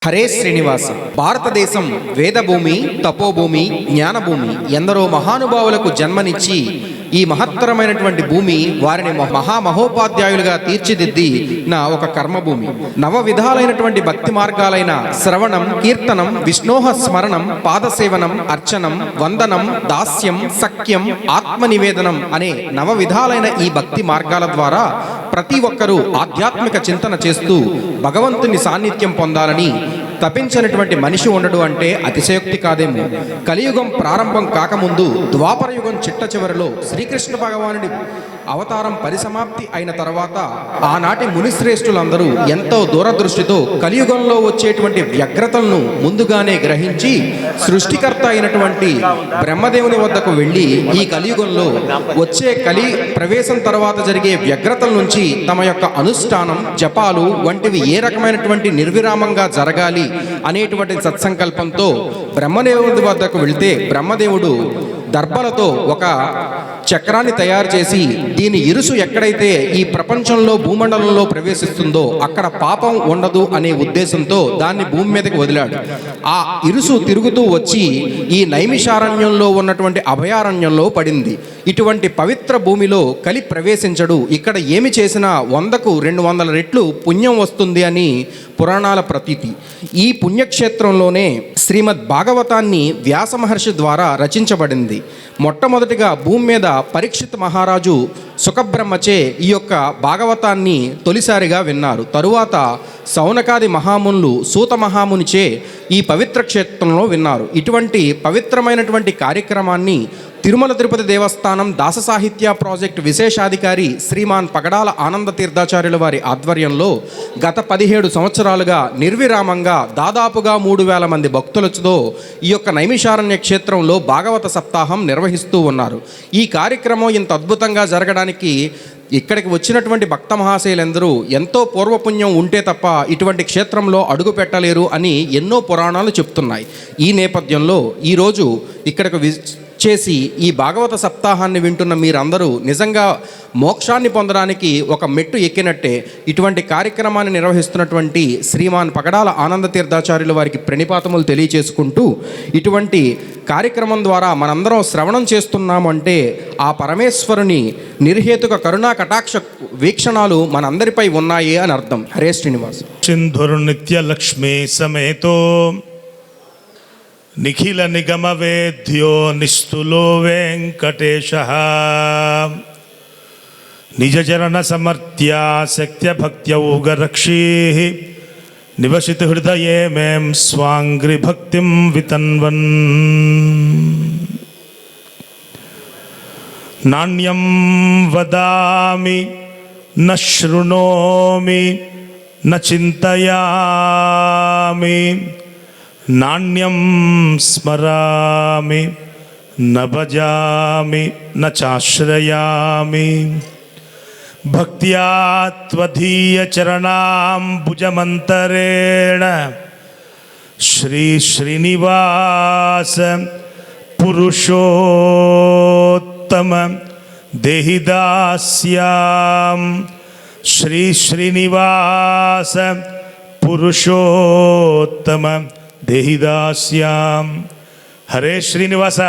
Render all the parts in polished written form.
హరే శ్రీనివాస. భారతదేశం వేదభూమి, తపోభూమి, జ్ఞానభూమి. ఎందరో మహానుభావులకు జన్మనిచ్చి ఈ మహత్తరమైనటువంటి భూమి వారిని మహామహోపాధ్యాయులుగా తీర్చిదిద్ది నా ఒక కర్మభూమి. నవ విధాలైనటువంటి భక్తి మార్గాలైన శ్రవణం, కీర్తనం, విష్ణోహ స్మరణం, పాదసేవనం, అర్చనం, వందనం, దాస్యం, సఖ్యం, ఆత్మనివేదనం అనే నవ విధాలైన ఈ భక్తి మార్గాల ద్వారా ప్రతి ఒక్కరూ ఆధ్యాత్మిక చింతన చేస్తూ భగవంతుని సాన్నిధ్యం పొందాలని తపించినటువంటి మనిషి ఉండడు అంటే అతిశయోక్తి కాదేమో. కలియుగం ప్రారంభం కాకముందు ద్వాపరయుగం చిట్ట చివరిలో శ్రీకృష్ణ భగవానుడి అవతారం పరిసమాప్తి అయిన తర్వాత ఆనాటి మునిశ్రేష్ఠులందరూ ఎంతో దూరదృష్టితో కలియుగంలో వచ్చేటువంటి వ్యగ్రతలను ముందుగానే గ్రహించి సృష్టికర్త అయినటువంటి బ్రహ్మదేవుని వద్దకు వెళ్ళి ఈ కలియుగంలో వచ్చే కలి ప్రవేశం తర్వాత జరిగే వ్యగ్రతల నుంచి తమ యొక్క అనుష్ఠానం, జపాలు వంటివి ఏ రకమైనటువంటి నిర్విరామంగా జరగాలి అనేటువంటి సత్సంకల్పంతో బ్రహ్మదేవుడి వద్దకు వెళ్తే బ్రహ్మదేవుడు దర్భలతో ఒక చక్రాన్ని తయారు చేసి దీని ఇరుసు ఎక్కడైతే ఈ ప్రపంచంలో భూమండలంలో ప్రవేశిస్తుందో అక్కడ పాపం ఉండదు అనే ఉద్దేశంతో దాన్ని భూమి మీదకి వదిలాడు. ఆ ఇరుసు తిరుగుతూ వచ్చి ఈ నైమిషారణ్యంలో ఉన్నటువంటి అభయారణ్యంలో పడింది. ఇటువంటి పవిత్ర భూమిలో కలి ప్రవేశించడు. ఇక్కడ ఏమి చేసినా 100కు 200 రెట్లు పుణ్యం వస్తుంది అని పురాణాల ప్రతీతి. ఈ పుణ్యక్షేత్రంలోనే శ్రీమద్ భాగవతాన్ని వ్యాస మహర్షి ద్వారా రచించబడింది. మొట్టమొదటిగా భూమి మీద పరీక్షిత్ మహారాజు సుఖబ్రహ్మచే ఈ యొక్క భాగవతాన్ని తొలిసారిగా విన్నారు. తరువాత సౌనకాది మహామునులు సూత మహామునిచే ఈ పవిత్ర క్షేత్రంలో విన్నారు. ఇటువంటి పవిత్రమైనటువంటి కార్యక్రమాన్ని తిరుమల తిరుపతి దేవస్థానం దాస సాహిత్య ప్రాజెక్ట్ విశేషాధికారి శ్రీమాన్ పగడాల ఆనంద తీర్థాచార్యుల వారి ఆధ్వర్యంలో గత 17 సంవత్సరాలుగా నిర్విరామంగా దాదాపుగా 3000 మంది భక్తులతో ఈ యొక్క నైమిషారణ్య క్షేత్రంలో భాగవత సప్తాహం నిర్వహిస్తూ ఉన్నారు. ఈ కార్యక్రమం ఇంత అద్భుతంగా జరగడానికి ఇక్కడికి వచ్చినటువంటి భక్త మహాశయులందరూ ఎంతో పూర్వపుణ్యం ఉంటే తప్ప ఇటువంటి క్షేత్రంలో అడుగు పెట్టలేరు అని ఎన్నో పురాణాలు చెప్తున్నాయి. ఈ నేపథ్యంలో ఈరోజు ఇక్కడికి చేసి ఈ భాగవత సప్తాహాన్ని వింటున్న మీరందరూ నిజంగా మోక్షాన్ని పొందడానికి ఒక మెట్టు ఎక్కినట్టే. ఇటువంటి కార్యక్రమాన్ని నిర్వహిస్తున్నటువంటి శ్రీమాన్ పగడాల ఆనంద తీర్థాచార్యుల వారికి ప్రణిపాతములు తెలియచేసుకుంటూ, ఇటువంటి కార్యక్రమం ద్వారా మనందరం శ్రవణం చేస్తున్నామంటే ఆ పరమేశ్వరుని నిర్హేతుక కరుణా కటాక్ష వీక్షణాలు మనందరిపై ఉన్నాయి అని అర్థం. హరే శ్రీనివాస్. సింధుర్ నిత్య లక్ష్మీ సమేతో నిఖిల నిగమ వేద్యో నిస్తులో వెంకటేశః నిజ చరణ సమర్థ్యా శక్త్య భక్త్యౌగరక్షీ నివసిత హృదయే మేం స్వాంగ్రి భక్తిం వితన్వన్. నాణ్యం వదామి న శృణోమి న చింతయామి నాణ్యం స్మరామి న భజామి న చాశ్రయామి. భక్త్యా త్వదీయ చరణాంబుజమంతరేణ శ్రీ శ్రీనివాస పురుషోత్తమ దేహి దాస్యాం. శ్రీ శ్రీనివాస పురుషోత్తమ దేహిదాస్యాం. హరే శ్రీనివాస.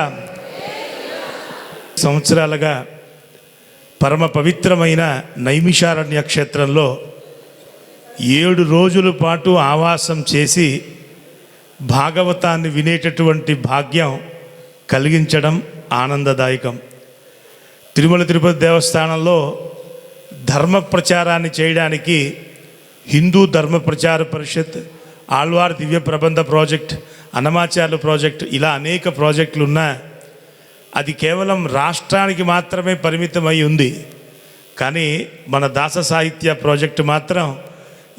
సంవత్సరాలుగా పరమ పవిత్రమైన నైమిషారణ్య క్షేత్రంలో 7 రోజుల పాటు ఆవాసం చేసి భాగవతాన్ని వినేటటువంటి భాగ్యం కలిగించడం ఆనందదాయకం. తిరుమల తిరుపతి దేవస్థానంలో ధర్మ ప్రచారాన్ని చేయడానికి హిందూ ధర్మ ప్రచార పరిషత్, ఆళ్వార్ దివ్య ప్రబంధ ప్రాజెక్ట్, అన్నమాచార్యుల ప్రాజెక్ట్, ఇలా అనేక ప్రాజెక్టులు ఉన్నా అది కేవలం రాష్ట్రానికి మాత్రమే పరిమితమై ఉంది. కానీ మన దాస సాహిత్య ప్రాజెక్టు మాత్రం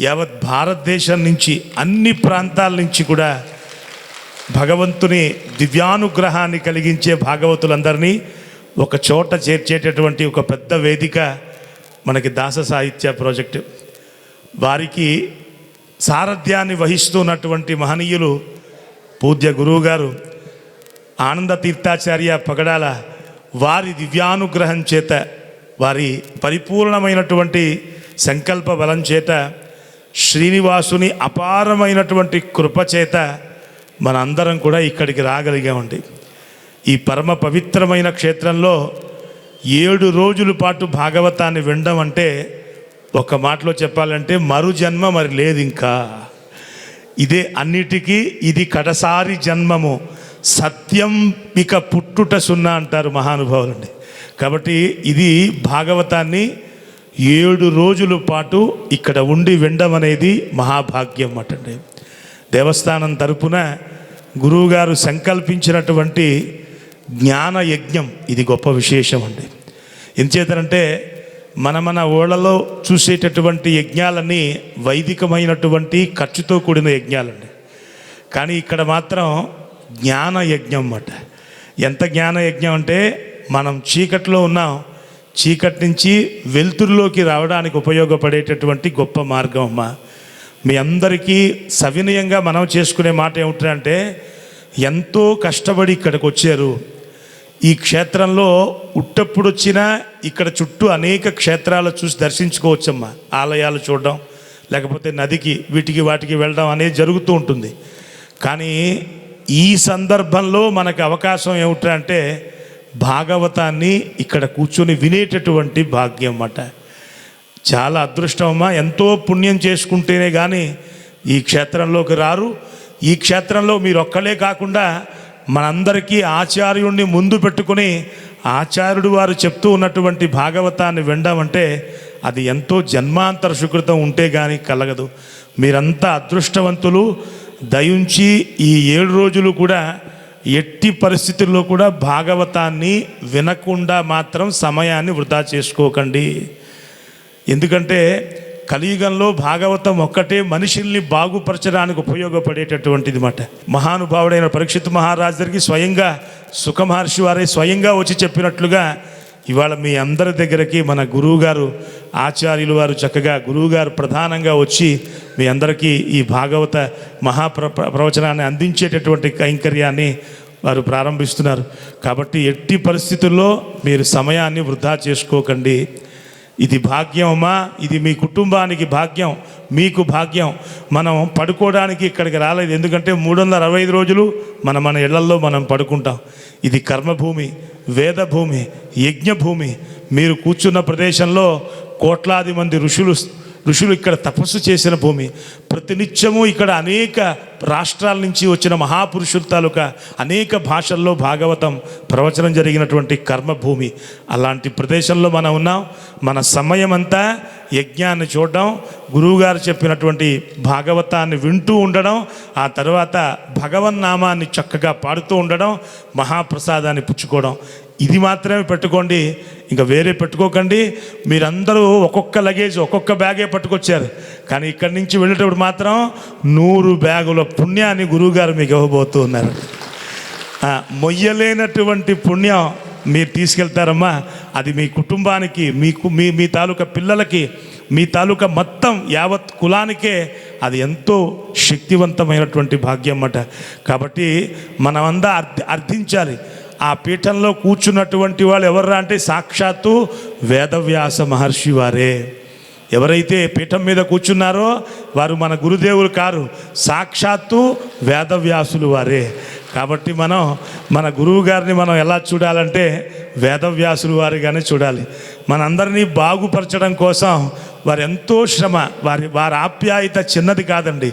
యావత్ భారతదేశం నుంచి అన్ని ప్రాంతాల నుంచి కూడా భగవంతుని దివ్యానుగ్రహాన్ని కలిగించే భాగవతులందరినీ ఒక చోట చేర్చేటటువంటి ఒక పెద్ద వేదిక మనకి దాస సాహిత్య ప్రాజెక్టు. వారికి సారథ్యాన్ని వహిస్తున్నటువంటి మహనీయులు పూజ్య గురువుగారు ఆనంద తీర్థాచార్య పగడాల వారి దివ్యానుగ్రహం చేత, వారి పరిపూర్ణమైనటువంటి సంకల్ప బలం చేత శ్రీనివాసుని అపారమైనటువంటి కృపచేత మనందరం కూడా ఇక్కడికి రాగలిగామండి. ఈ పరమ పవిత్రమైన క్షేత్రంలో 7 రోజుల పాటు భాగవతాన్ని వినడం అంటే ఒక మాటలో చెప్పాలంటే మరు జన్మ మరి లేదు ఇంకా. ఇదే అన్నిటికీ ఇది కడసారి జన్మము, సత్యం ఇక పుట్టుట సున్నా అంటారు మహానుభావులండి. కాబట్టి ఇది భాగవతాన్ని 7 రోజుల పాటు ఇక్కడ ఉండి వినడం అనేది మహాభాగ్యం అటండి. దేవస్థానం తరపున గురువుగారు సంకల్పించినటువంటి జ్ఞాన యజ్ఞం ఇది గొప్ప విశేషం అండి. ఎంచేతనంటే మన ఊళ్ళలో చూసేటటువంటి యజ్ఞాలన్నీ వైదికమైనటువంటి ఖర్చుతో కూడిన యజ్ఞాలండి. కానీ ఇక్కడ మాత్రం జ్ఞాన యజ్ఞం అన్నమాట. ఎంత జ్ఞాన యజ్ఞం అంటే మనం చీకట్లో ఉన్నాం, చీకటి నుంచి వెలుతురులోకి రావడానికి ఉపయోగపడేటటువంటి గొప్ప మార్గం అమ్మ. మీ అందరికీ సవినయంగా మనం చేసుకునే మాట ఏమిటంటే ఎంతో కష్టపడి ఇక్కడికి వచ్చారు. ఈ క్షేత్రంలో ఉట్టప్పుడు వచ్చినా ఇక్కడ చుట్టూ అనేక క్షేత్రాలు చూసి దర్శించుకోవచ్చమ్మా. ఆలయాలు చూడడం, లేకపోతే నదికి వీటికి వాటికి వెళ్ళడం అనేది జరుగుతూ ఉంటుంది. కానీ ఈ సందర్భంలో మనకు అవకాశం ఏమిటంటే భాగవతాన్ని ఇక్కడ కూర్చొని వినేటటువంటి భాగ్యం అన్నమాట. చాలా అదృష్టం అమ్మా. ఎంతో పుణ్యం చేసుకుంటేనే కానీ ఈ క్షేత్రంలోకి రారు. ఈ క్షేత్రంలో మీరు ఒక్కలే కాకుండా మనందరికీ ఆచార్యుడిని ముందు పెట్టుకుని ఆచార్యుడు వారు చెప్తూ ఉన్నటువంటి భాగవతాన్ని వినడం అంటే అది ఎంతో జన్మాంతర సుకృతం ఉంటే కానీ కలగదు. మీరంతా అదృష్టవంతులు. దయించి ఈ 7 రోజులు కూడా ఎట్టి పరిస్థితుల్లో కూడా భాగవతాన్ని వినకుండా మాత్రం సమయాన్ని వృధా చేసుకోకండి. ఎందుకంటే కలియుగంలో భాగవతం ఒక్కటే మనుషుల్ని బాగుపరచడానికి ఉపయోగపడేటటువంటిది మాట. మహానుభావుడైన పరీక్షిత్ మహారాజు గారికి స్వయంగా సుఖ మహర్షి వారే స్వయంగా వచ్చి చెప్పినట్లుగా ఇవాళ మీ అందరి దగ్గరికి మన గురువుగారు ఆచార్యులు వారు చక్కగా గురువుగారు ప్రధానంగా వచ్చి మీ అందరికీ ఈ భాగవత ప్రవచనాన్ని అందించేటటువంటి కైంకర్యాన్ని వారు ప్రారంభిస్తున్నారు. కాబట్టి ఎట్టి పరిస్థితుల్లో మీరు సమయాన్ని వృధా చేసుకోకండి. ఇది భాగ్యం అమ్మా. ఇది మీ కుటుంబానికి భాగ్యం, మీకు భాగ్యం. మనం పడుకోవడానికి ఇక్కడికి రాలేదు. ఎందుకంటే 365 రోజులు మన ఇళ్లల్లో మనం పడుకుంటాం. ఇది కర్మభూమి, వేదభూమి, యజ్ఞభూమి. మీరు కూర్చున్న ప్రదేశంలో కోట్లాది మంది ఋషులు ఇక్కడ తపస్సు చేసిన భూమి. ప్రతినిత్యము ఇక్కడ అనేక రాష్ట్రాల నుంచి వచ్చిన మహాపురుషుల తాలూకా అనేక భాషల్లో భాగవతం ప్రవచనం జరిగినటువంటి కర్మభూమి. అలాంటి ప్రదేశంలో మనం ఉన్నాం. మన సమయం అంతా యజ్ఞాన్ని చూడడం, గురువుగారు చెప్పినటువంటి భాగవతాన్ని వింటూ ఉండడం, ఆ తర్వాత భగవన్నామాన్ని చక్కగా పాడుతూ ఉండడం, మహాప్రసాదాన్ని పుచ్చుకోవడం. ఇది మాత్రమే పెట్టుకోండి, ఇంకా వేరే పెట్టుకోకండి. మీరందరూ ఒక్కొక్క లగేజ్ ఒక్కొక్క బ్యాగే పట్టుకొచ్చారు. కానీ ఇక్కడి నుంచి వెళ్ళేటప్పుడు మాత్రం 100 బ్యాగుల పుణ్యాన్ని గురువుగారు మీకు ఇవ్వబోతూ ఉన్నారు. మొయ్యలేనటువంటి పుణ్యం మీరు తీసుకెళ్తారమ్మా. అది మీ కుటుంబానికి, మీ తాలూకా పిల్లలకి, మీ తాలూకా మొత్తం యావత్ కులానికే అది ఎంతో శక్తివంతమైనటువంటి భాగ్యం అన్నమాట. కాబట్టి మనమంతా అర్థించాలి. ఆ పీఠంలో కూర్చున్నటువంటి వాళ్ళు ఎవర్రా అంటే సాక్షాత్తు వేదవ్యాస మహర్షి వారే. ఎవరైతే పీఠం మీద కూర్చున్నారో వారు మన గురుదేవులు కారు, సాక్షాత్తు వేదవ్యాసులు వారే. కాబట్టి మన గురువు గారిని మనం ఎలా చూడాలంటే వేదవ్యాసులు వారిగానే చూడాలి. మనందరినీ బాగుపరచడం కోసం వారు ఎంతో శ్రమ, వారి ఆప్యాయత చిన్నది కాదండి.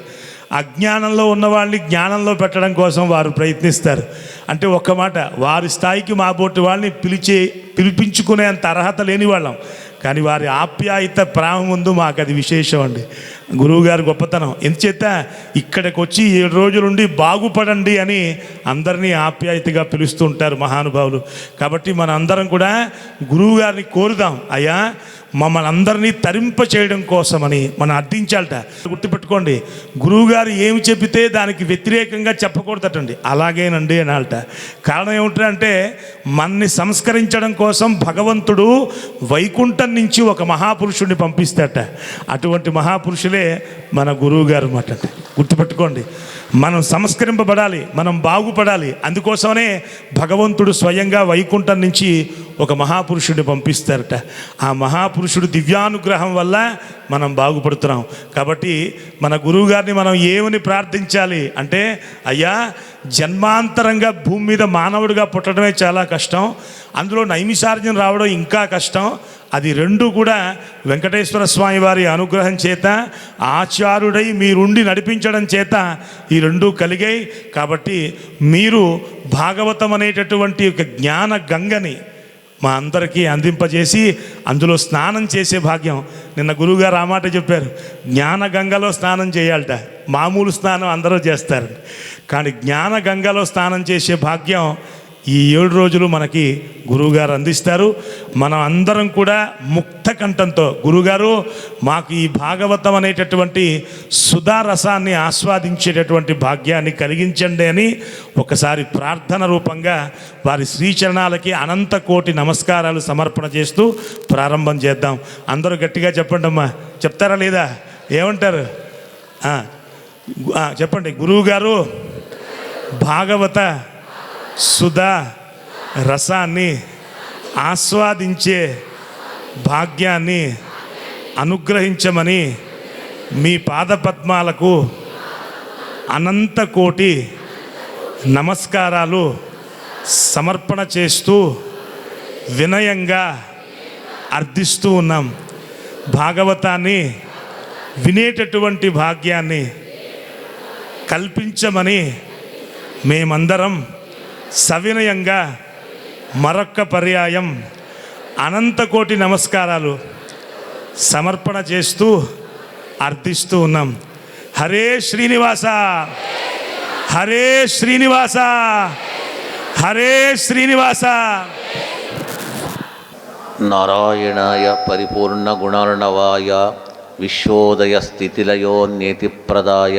అజ్ఞానంలో ఉన్న వాళ్ళని జ్ఞానంలో పెట్టడం కోసం వారు ప్రయత్నిస్తారు. అంటే ఒక్క మాట, వారి స్థాయికి మా బోటి వాళ్ళని పిలిపించుకునే అంత అర్హత లేని వాళ్ళం. కానీ వారి ఆప్యాయత ప్రేమ ముందు మాకు అది విశేషం అండి. గురువుగారి గొప్పతనం ఎందుచేత ఇక్కడికి వచ్చి 7 రోజులుండి బాగుపడండి అని అందరినీ ఆప్యాయతగా పిలుస్తూ ఉంటారు మహానుభావులు. కాబట్టి మన అందరం కూడా గురువుగారిని కోరుదాం, అయ్యా మమ్మల్ని అందరినీ తరింప చేయడం కోసమని మనం అర్థించాలట. గుర్తుపెట్టుకోండి, గురువుగారు ఏమి చెబితే దానికి వ్యతిరేకంగా చెప్పకూడదటండి. అలాగేనండి అనాలట. కారణం ఏమిటంటే మన్ని సంస్కరించడం కోసం భగవంతుడు వైకుంఠం నుంచి ఒక మహాపురుషుడిని పంపిస్తాట. అటువంటి మహాపురుషులే మన గురువుగారు మాట. గుర్తుపెట్టుకోండి, మనం సంస్కరింపబడాలి, మనం బాగుపడాలి. అందుకోసమనే భగవంతుడు స్వయంగా వైకుంఠం నుంచి ఒక మహాపురుషుడిని పంపిస్తారట. ఆ మహాపురుషుడు దివ్యానుగ్రహం వల్ల మనం బాగుపడుతున్నాం. కాబట్టి మన గురువుగారిని మనం ఏమని ప్రార్థించాలి అంటే, అయ్యా జన్మాంతరంగా భూమి మీద మానవుడిగా పుట్టడమే చాలా కష్టం, అందులో నైమిషార్జన రావడం ఇంకా కష్టం. అది రెండు కూడా వెంకటేశ్వర స్వామి వారి అనుగ్రహం చేత, ఆచార్యుడై మీరుండి నడిపించడం చేత ఈ రెండు కలిగాయి. కాబట్టి మీరు భాగవతం అనేటటువంటి ఒక జ్ఞాన గంగని మా అందరికీ అందింపజేసి అందులో స్నానం చేసే భాగ్యం. నిన్న గురువుగారు ఆ మాట చెప్పారు, జ్ఞాన గంగలో స్నానం చేయాలట. మామూలు స్నానం అందరూ చేస్తారు, కానీ జ్ఞాన గంగలో స్నానం చేసే భాగ్యం ఈ 7 రోజులు మనకి గురువుగారు అందిస్తారు. మనం అందరం కూడా ముక్త కంఠంతో, గురువుగారు మాకు ఈ భాగవతం అనేటటువంటి సుధారసాన్ని ఆస్వాదించేటటువంటి భాగ్యాన్ని కలిగించండి అని ఒకసారి ప్రార్థన రూపంగా వారి శ్రీచరణాలకి అనంత కోటి నమస్కారాలు సమర్పణ చేస్తూ ప్రారంభం చేద్దాం. అందరూ గట్టిగా చెప్పండి అమ్మా. చెప్తారా లేదా? ఏమంటారు? చెప్పండి. గురువుగారు భాగవత సుధా రసాన్ని ఆస్వాదించే భాగ్యాన్ని అనుగ్రహించమని మీ పాదపద్మాలకు అనంత కోటి నమస్కారాలు సమర్పణ చేస్తూ వినయంగా అర్థిస్తూ ఉన్నాం. భాగవతాన్ని వినేటటువంటి భాగ్యాన్ని కల్పించమని మేమందరం సవినయంగా మరొక్క పర్యాయం అనంతకోటి నమస్కారాలు సమర్పణ చేస్తూ అర్థిస్తూ ఉన్నాం. హరే శ్రీనివాస, హరే శ్రీనివాస, హరే శ్రీనివాస. నారాయణాయ పరిపూర్ణ గుణార్ణవాయ విశ్వోదయ స్థితిలయోన్యతిప్రదాయ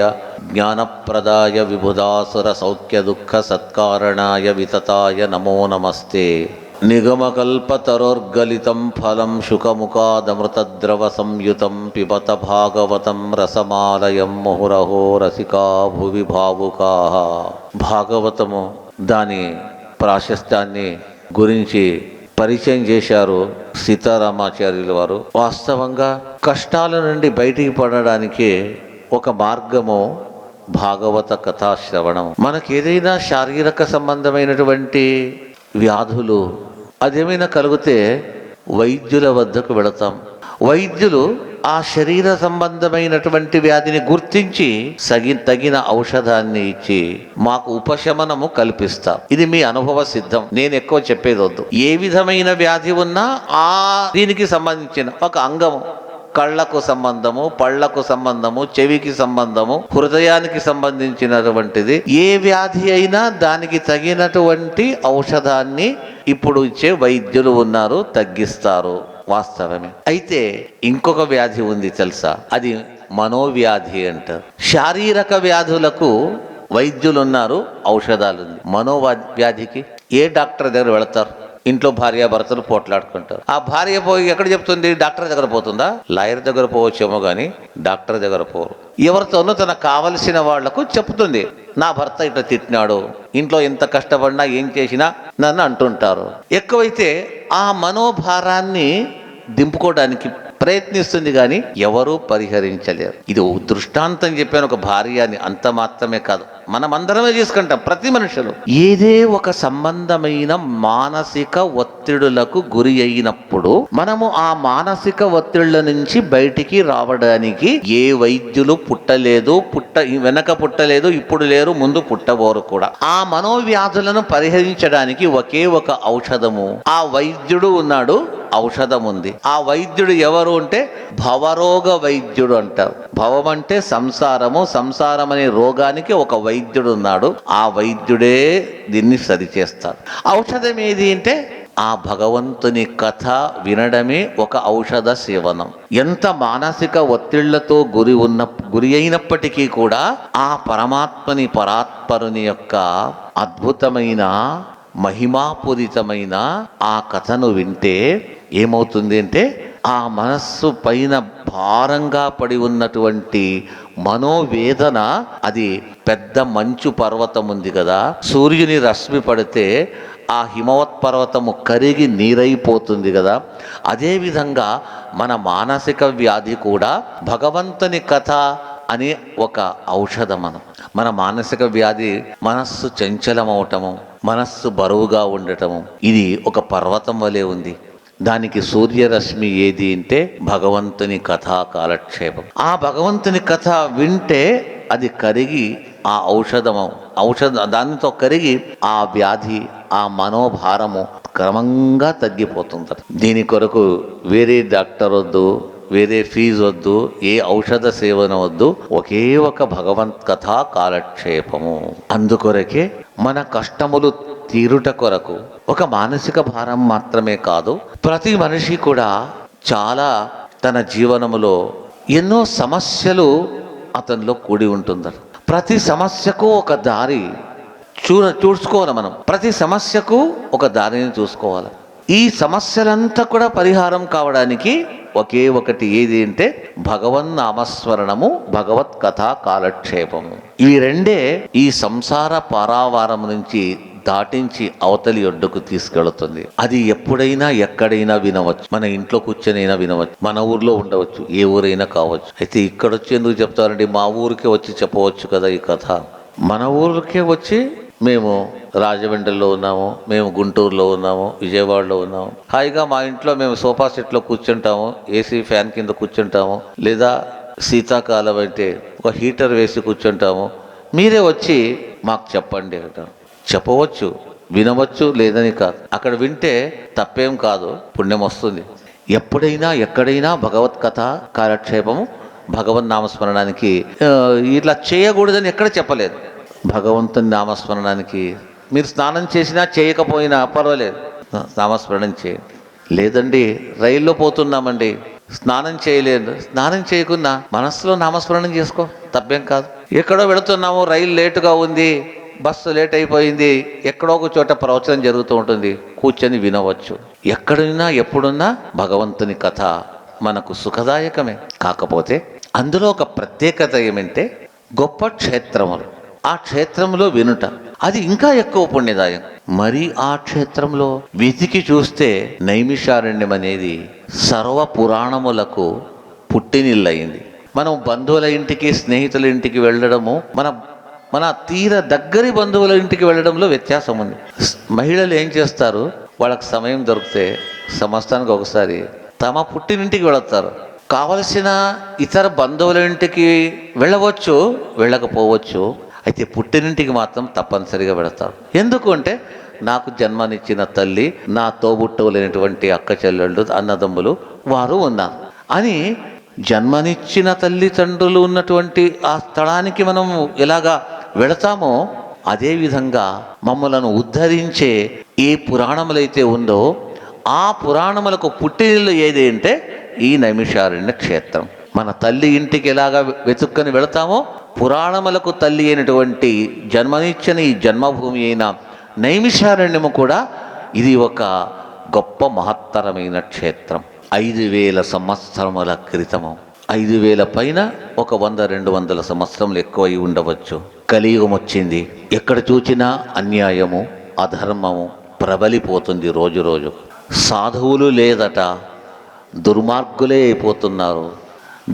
జ్ఞానప్రదాయ విబుధాసుర సౌఖ్య దుఃఖ సత్కారణాయ వితతాయ నమో నమస్తే. నిగమకల్పతరోర్గలితం ఫలం శుకముఖాదమృతద్రవ సంయుతం పిబత భాగవతం రసమాలయం ముహురహో రసికా భువి భావుకాః. భాగవతము దాని ప్రాశస్త్యాన్ని గురించి పరిచయం చేశారు సీతారామాచార్యుల వారు. వాస్తవంగా కష్టాల నుండి బయటికి పడడానికి ఒక మార్గము భాగవత కథాశ్రవణం. మనకు ఏదైనా శారీరక సంబంధమైనటువంటి వ్యాధులు అదేమైనా కలిగితే వైద్యుల వద్దకు వెళతాం. వైద్యులు ఆ శరీర సంబంధమైనటువంటి వ్యాధిని గుర్తించి తగిన ఔషధాన్ని ఇచ్చి మాకు ఉపశమనము కల్పిస్తాం. ఇది మీ అనుభవ సిద్ధం, నేను ఎక్కువ చెప్పేది వద్దు. ఏ విధమైన వ్యాధి ఉన్నా ఆ దీనికి సంబంధించిన ఒక అంగము, కళ్ళకు సంబంధము, పళ్లకు సంబంధము, చెవికి సంబంధము, హృదయానికి సంబంధించినటువంటిది ఏ వ్యాధి అయినా దానికి తగినటువంటి ఔషధాన్ని ఇప్పుడు ఇచ్చే వైద్యులు ఉన్నారు, తగ్గిస్తారు. వాస్తవమే. అయితే ఇంకొక వ్యాధి ఉంది తెలుసా? అది మనోవ్యాధి అంటారు. శారీరక వ్యాధులకు వైద్యులు ఉన్నారు, ఔషధాలు ఉంది. మనోవ్యాధికి ఏ డాక్టర్ దగ్గర వెళతారు? ఇంట్లో భార్యాభర్తలు పోట్లాడుకుంటారు. ఆ భార్య పోయి ఎక్కడ చెప్తుంది? డాక్టర్ దగ్గర పోతుందా? లాయర్ దగ్గర పోవచ్చేమో కానీ డాక్టర్ దగ్గర పోరు. ఎవరితోనూ తనకు కావలసిన వాళ్లకు చెప్తుంది, నా భర్త ఇట్లా తిట్టినాడు, ఇంట్లో ఎంత కష్టపడినా ఏం చేసినా నన్ను అంటుంటారు. ఎక్కువైతే ఆ మనోభారాన్ని దింపుకోవడానికి ప్రయత్నిస్తుంది, కానీ ఎవరూ పరిహరించలేరు. ఇది దృష్టాంతం చెప్పాను, ఒక భార్య అని. అంత మాత్రమే కాదు, మనమందరమే చేసుకుంటాం. ప్రతి మనుషులు ఏదే ఒక సంబంధమైన మానసిక ఒత్తిడులకు గురి అయినప్పుడు మనము ఆ మానసిక ఒత్తిళ్ల నుంచి బయటికి రావడానికి ఏ వైద్యులు వెనక పుట్టలేదు, ఇప్పుడు లేరు, ముందు పుట్టబోరు కూడా. ఆ మనోవ్యాధులను పరిహరించడానికి ఒకే ఒక ఔషధము, ఆ వైద్యుడు ఉన్నాడు, ఔషధం ఉంది. ఆ వైద్యుడు ఎవరు అంటే భవరోగ వైద్యుడు అంటారు. భవం అంటే సంసారము, సంసారం అనే రోగానికి ఒక వైద్యుడు ఉన్నాడు. ఆ వైద్యుడే దీన్ని సరిచేస్తాడు. ఔషధం ఏది అంటే ఆ భగవంతుని కథ వినడమే ఒక ఔషధ సేవనం. ఎంత మానసిక ఒత్తిళ్లతో గురి అయినప్పటికీ కూడా ఆ పరమాత్మని, పరాత్పరుని యొక్క అద్భుతమైన మహిమాపూరితమైన ఆ కథను వింటే ఏమవుతుంది అంటే ఆ మనస్సు పైన భారంగా పడి ఉన్నటువంటి మనోవేదన, అది పెద్ద మంచు పర్వతం ఉంది కదా, సూర్యుని రశ్మి పడితే ఆ హిమవత్ పర్వతము కరిగి నీరైపోతుంది కదా, అదేవిధంగా మన మానసిక వ్యాధి కూడా భగవంతుని కథ అనే ఒక ఔషధం. మన మానసిక వ్యాధి మనస్సు చంచలమవటము, మనస్సు బరువుగా ఉండటము, ఇది ఒక పర్వతం వలె ఉంది. దానికి సూర్యరశ్మి ఏది అంటే భగవంతుని కథా కాలక్షేపం. ఆ భగవంతుని కథ వింటే అది కరిగి ఆ ఔషధం దానితో కరిగి ఆ వ్యాధి, ఆ మనోభారము క్రమంగా తగ్గిపోతుంది. దీని కొరకు వేరే డాక్టర్ వద్దు, వేరే ఫీజు వద్దు, ఏ ఔషధ సేవన వద్దు, ఒకే ఒక భగవంత్ కథా కాలక్షేపము. అందుకొరకే మన కష్టములు తీరుట కొరకు ఒక మానసిక భారం మాత్రమే కాదు, ప్రతి మనిషి కూడా చాలా తన జీవనములో ఎన్నో సమస్యలు అతనిలో కూడి ఉంటుంది. ప్రతి సమస్యకు ఒక దారి చూసుకోవాలి. మనం ప్రతి సమస్యకు ఒక దారిని చూసుకోవాలి. ఈ సమస్యలంతా కూడా పరిహారం కావడానికి ఒకే ఒకటి ఏది అంటే భగవన్ నామస్మరణము, భగవత్ కథా కాలక్షేపము. ఈ రెండే ఈ సంసార పారావారం నుంచి దాటించి అవతలి ఒడ్డుకు తీసుకెళుతుంది. అది ఎప్పుడైనా ఎక్కడైనా వినవచ్చు. మన ఇంట్లో కూర్చొనైనా వినవచ్చు, మన ఊర్లో ఉండవచ్చు, ఏ ఊరైనా కావచ్చు. అయితే ఇక్కడ వచ్చి ఎందుకు చెప్తారండి? మా ఊరికే వచ్చి చెప్పవచ్చు కదా ఈ కథ. మన ఊరికే వచ్చి మేము రాజమండ్రిలో ఉన్నాము, మేము గుంటూరులో ఉన్నాము, విజయవాడలో ఉన్నాము, హాయిగా మా ఇంట్లో మేము సోఫా సెట్లో కూర్చుంటాము, ఏసీ ఫ్యాన్ కింద కూర్చుంటాము, లేదా శీతాకాలం అంటే ఒక హీటర్ వేసి కూర్చుంటాము. మీరే వచ్చి మాకు చెప్పండి అంటారు. చెప్పవచ్చు, వినవచ్చు, లేదని కాదు. అక్కడ వింటే తప్పేం కాదు, పుణ్యం వస్తుంది. ఎప్పుడైనా ఎక్కడైనా భగవత్ కథ కాలక్షేపము, భగవన్ నామస్మరణానికి ఇట్లా చేయకూడదని ఎక్కడ చెప్పలేదు. భగవంతుని నామస్మరణానికి మీరు స్నానం చేసినా చేయకపోయినా పర్వాలేదు, నామస్మరణం చేయండి. లేదండి రైల్లో పోతున్నామండి, స్నానం చేయలేదు, స్నానం చేయకున్నా మనస్సులో నామస్మరణం చేసుకో, తప్పేం కాదు. ఎక్కడో వెళుతున్నాము, రైలు లేటుగా ఉంది, బస్సు లేట్ అయిపోయింది, ఎక్కడో ఒక చోట ప్రవచనం జరుగుతూ ఉంటుంది, కూర్చొని వినవచ్చు. ఎక్కడున్నా ఎప్పుడున్నా భగవంతుని కథ మనకు సుఖదాయకమే. కాకపోతే అందులో ఒక ప్రత్యేకత ఏమంటే గొప్ప క్షేత్రములు, ఆ క్షేత్రంలో వినుట అది ఇంకా ఎక్కువ పుణ్యదాయం. మరి ఆ క్షేత్రంలో వెతికి చూస్తే నైమిషారణ్యం అనేది సర్వ పురాణములకు పుట్టినిల్లయింది. మనం బంధువుల ఇంటికి, స్నేహితుల ఇంటికి వెళ్ళడము, మన తీర దగ్గరి బంధువుల ఇంటికి వెళ్ళడంలో వ్యత్యాసం ఉంది. మహిళలు ఏం చేస్తారు, వాళ్ళకి సమయం దొరికితే సంవత్సరానికి ఒకసారి తమ పుట్టినింటికి వెళతారు. కావలసిన ఇతర బంధువుల ఇంటికి వెళ్ళవచ్చు, వెళ్ళకపోవచ్చు, అయితే పుట్టినింటికి మాత్రం తప్పనిసరిగా వెళతారు. ఎందుకు అంటే నాకు జన్మనిచ్చిన తల్లి, నా తోబుట్టువులైనటువంటి అక్క చెల్లెళ్ళు, అన్నదమ్ములు వారు ఉన్నారు అని జన్మనిచ్చిన తల్లిదండ్రులు ఉన్నటువంటి ఆ స్థలానికి మనం ఎలాగా వెళతామో అదేవిధంగా మమ్మలను ఉద్ధరించే ఏ పురాణములైతే ఉందో ఆ పురాణములకు పుట్టినిల్లు ఏది అంటే ఈ నైమిషారణ్య క్షేత్రం. మన తల్లి ఇంటికి ఎలాగా వెతుక్కని వెళతామో పురాణములకు తల్లి అయినటువంటి జన్మనిచ్చిన ఈ జన్మభూమి అయిన నైమిషారణ్యము కూడా ఇది ఒక గొప్ప మహత్తరమైన క్షేత్రం. 5000 సంవత్సరముల క్రితము, 5000 పైన ఒక 100-200 సంవత్సరములు ఎక్కువ అయి ఉండవచ్చు. కలియుగం వచ్చింది. ఎక్కడ చూచినా అన్యాయము, అధర్మము ప్రబలిపోతుంది. రోజు రోజు సాధువులు లేదట, దుర్మార్గులే అయిపోతున్నారు.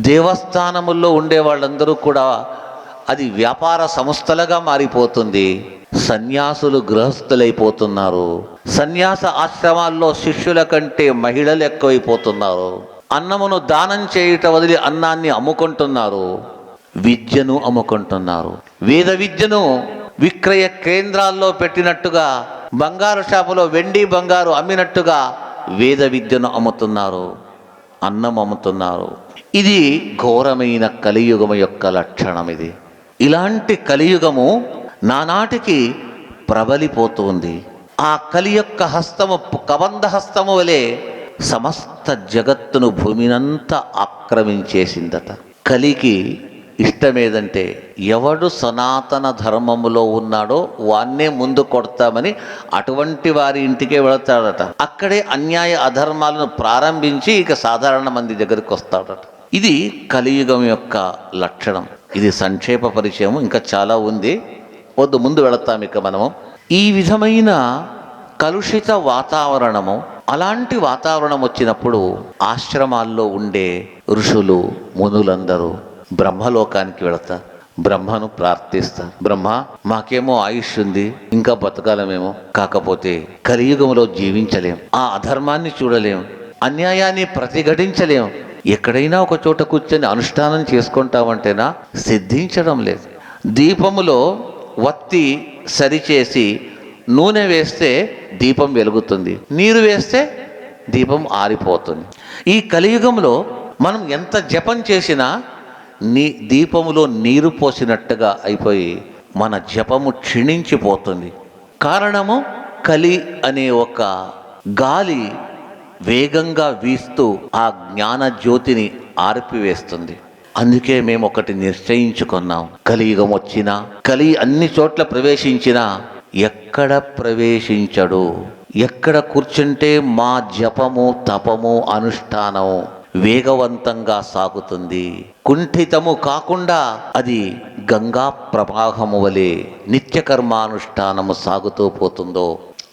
దేవస్థానముల్లో ఉండే వాళ్ళందరూ కూడా అది వ్యాపార సంస్థలుగా మారిపోతుంది. సన్యాసులు గృహస్థులైపోతున్నారు. సన్యాస ఆశ్రమాల్లో శిష్యుల కంటే మహిళలు ఎక్కువైపోతున్నారు. అన్నమును దానం చేయట వదిలి అన్నాన్ని అమ్ముకుంటున్నారు. విద్యను అమ్ముకుంటున్నారు. వేద విద్యను విక్రయ కేంద్రాల్లో పెట్టినట్టుగా, బంగారు షాపులో వెండి బంగారు అమ్మినట్టుగా వేద విద్యను అమ్ముతున్నారు, అన్నం అమ్ముతున్నారు. ఇది ఘోరమైన కలియుగము యొక్క లక్షణం. ఇది ఇలాంటి కలియుగము నానాటికి ప్రబలిపోతుంది. ఆ కలి యొక్క హస్తము కబంధ హస్తము వలె సమస్త జగత్తును, భూమినంతా ఆక్రమించేసిందట. కలికి ఇష్టమేదంటే ఎవడు సనాతన ధర్మములో ఉన్నాడో వాన్నే ముందు కొడతామని అటువంటి వారి ఇంటికే వెళతాడట. అక్కడే అన్యాయ అధర్మాలను ప్రారంభించి ఇక సాధారణ మంది దగ్గరికి వస్తాడట. ఇది కలియుగం యొక్క లక్షణం. ఇది సంక్షేప పరిచయం, ఇంకా చాలా ఉంది, వద్దు ముందు వెళతాం ఇక మనము. ఈ విధమైన కలుషిత వాతావరణము. అలాంటి వాతావరణం వచ్చినప్పుడు ఆశ్రమాల్లో ఉండే ఋషులు మునులందరూ బ్రహ్మలోకానికి వెళతారు, బ్రహ్మను ప్రార్థిస్తారు. బ్రహ్మ, మాకేమో ఆయుష్ ఉంది, ఇంకా బతకాలమేమో, కాకపోతే కలియుగంలో జీవించలేం, ఆ అధర్మాన్ని చూడలేం, అన్యాయాన్ని ప్రతిఘటించలేం, ఎక్కడైనా ఒక చోట కూర్చొని అనుష్ఠానం చేసుకుంటామంటేనా సిద్ధించడం లేదు. దీపములో వత్తి సరిచేసి నూనె వేస్తే దీపం వెలుగుతుంది, నీరు వేస్తే దీపం ఆరిపోతుంది. ఈ కలియుగంలో మనం ఎంత జపం చేసినా దీపములో నీరు పోసినట్టుగా అయిపోయి మన జపము క్షీణించిపోతుంది. కారణము కలి అనే ఒక గాలి వేగంగా వీస్తూ ఆ జ్ఞాన జ్యోతిని ఆర్పివేస్తుంది. అందుకే మేము ఒకటి నిశ్చయించుకున్నాం, కలియుగం వచ్చినా, కలి అన్ని చోట్ల ప్రవేశించినా ఎక్కడ ప్రవేశించడు, ఎక్కడ కూర్చుంటే మా జపము తపము అనుష్ఠానము వేగవంతంగా సాగుతుంది, కుంఠితము కాకుండా అది గంగా ప్రవాహము వలె నిత్యకర్మానుష్ఠానము సాగుతూ పోతుందో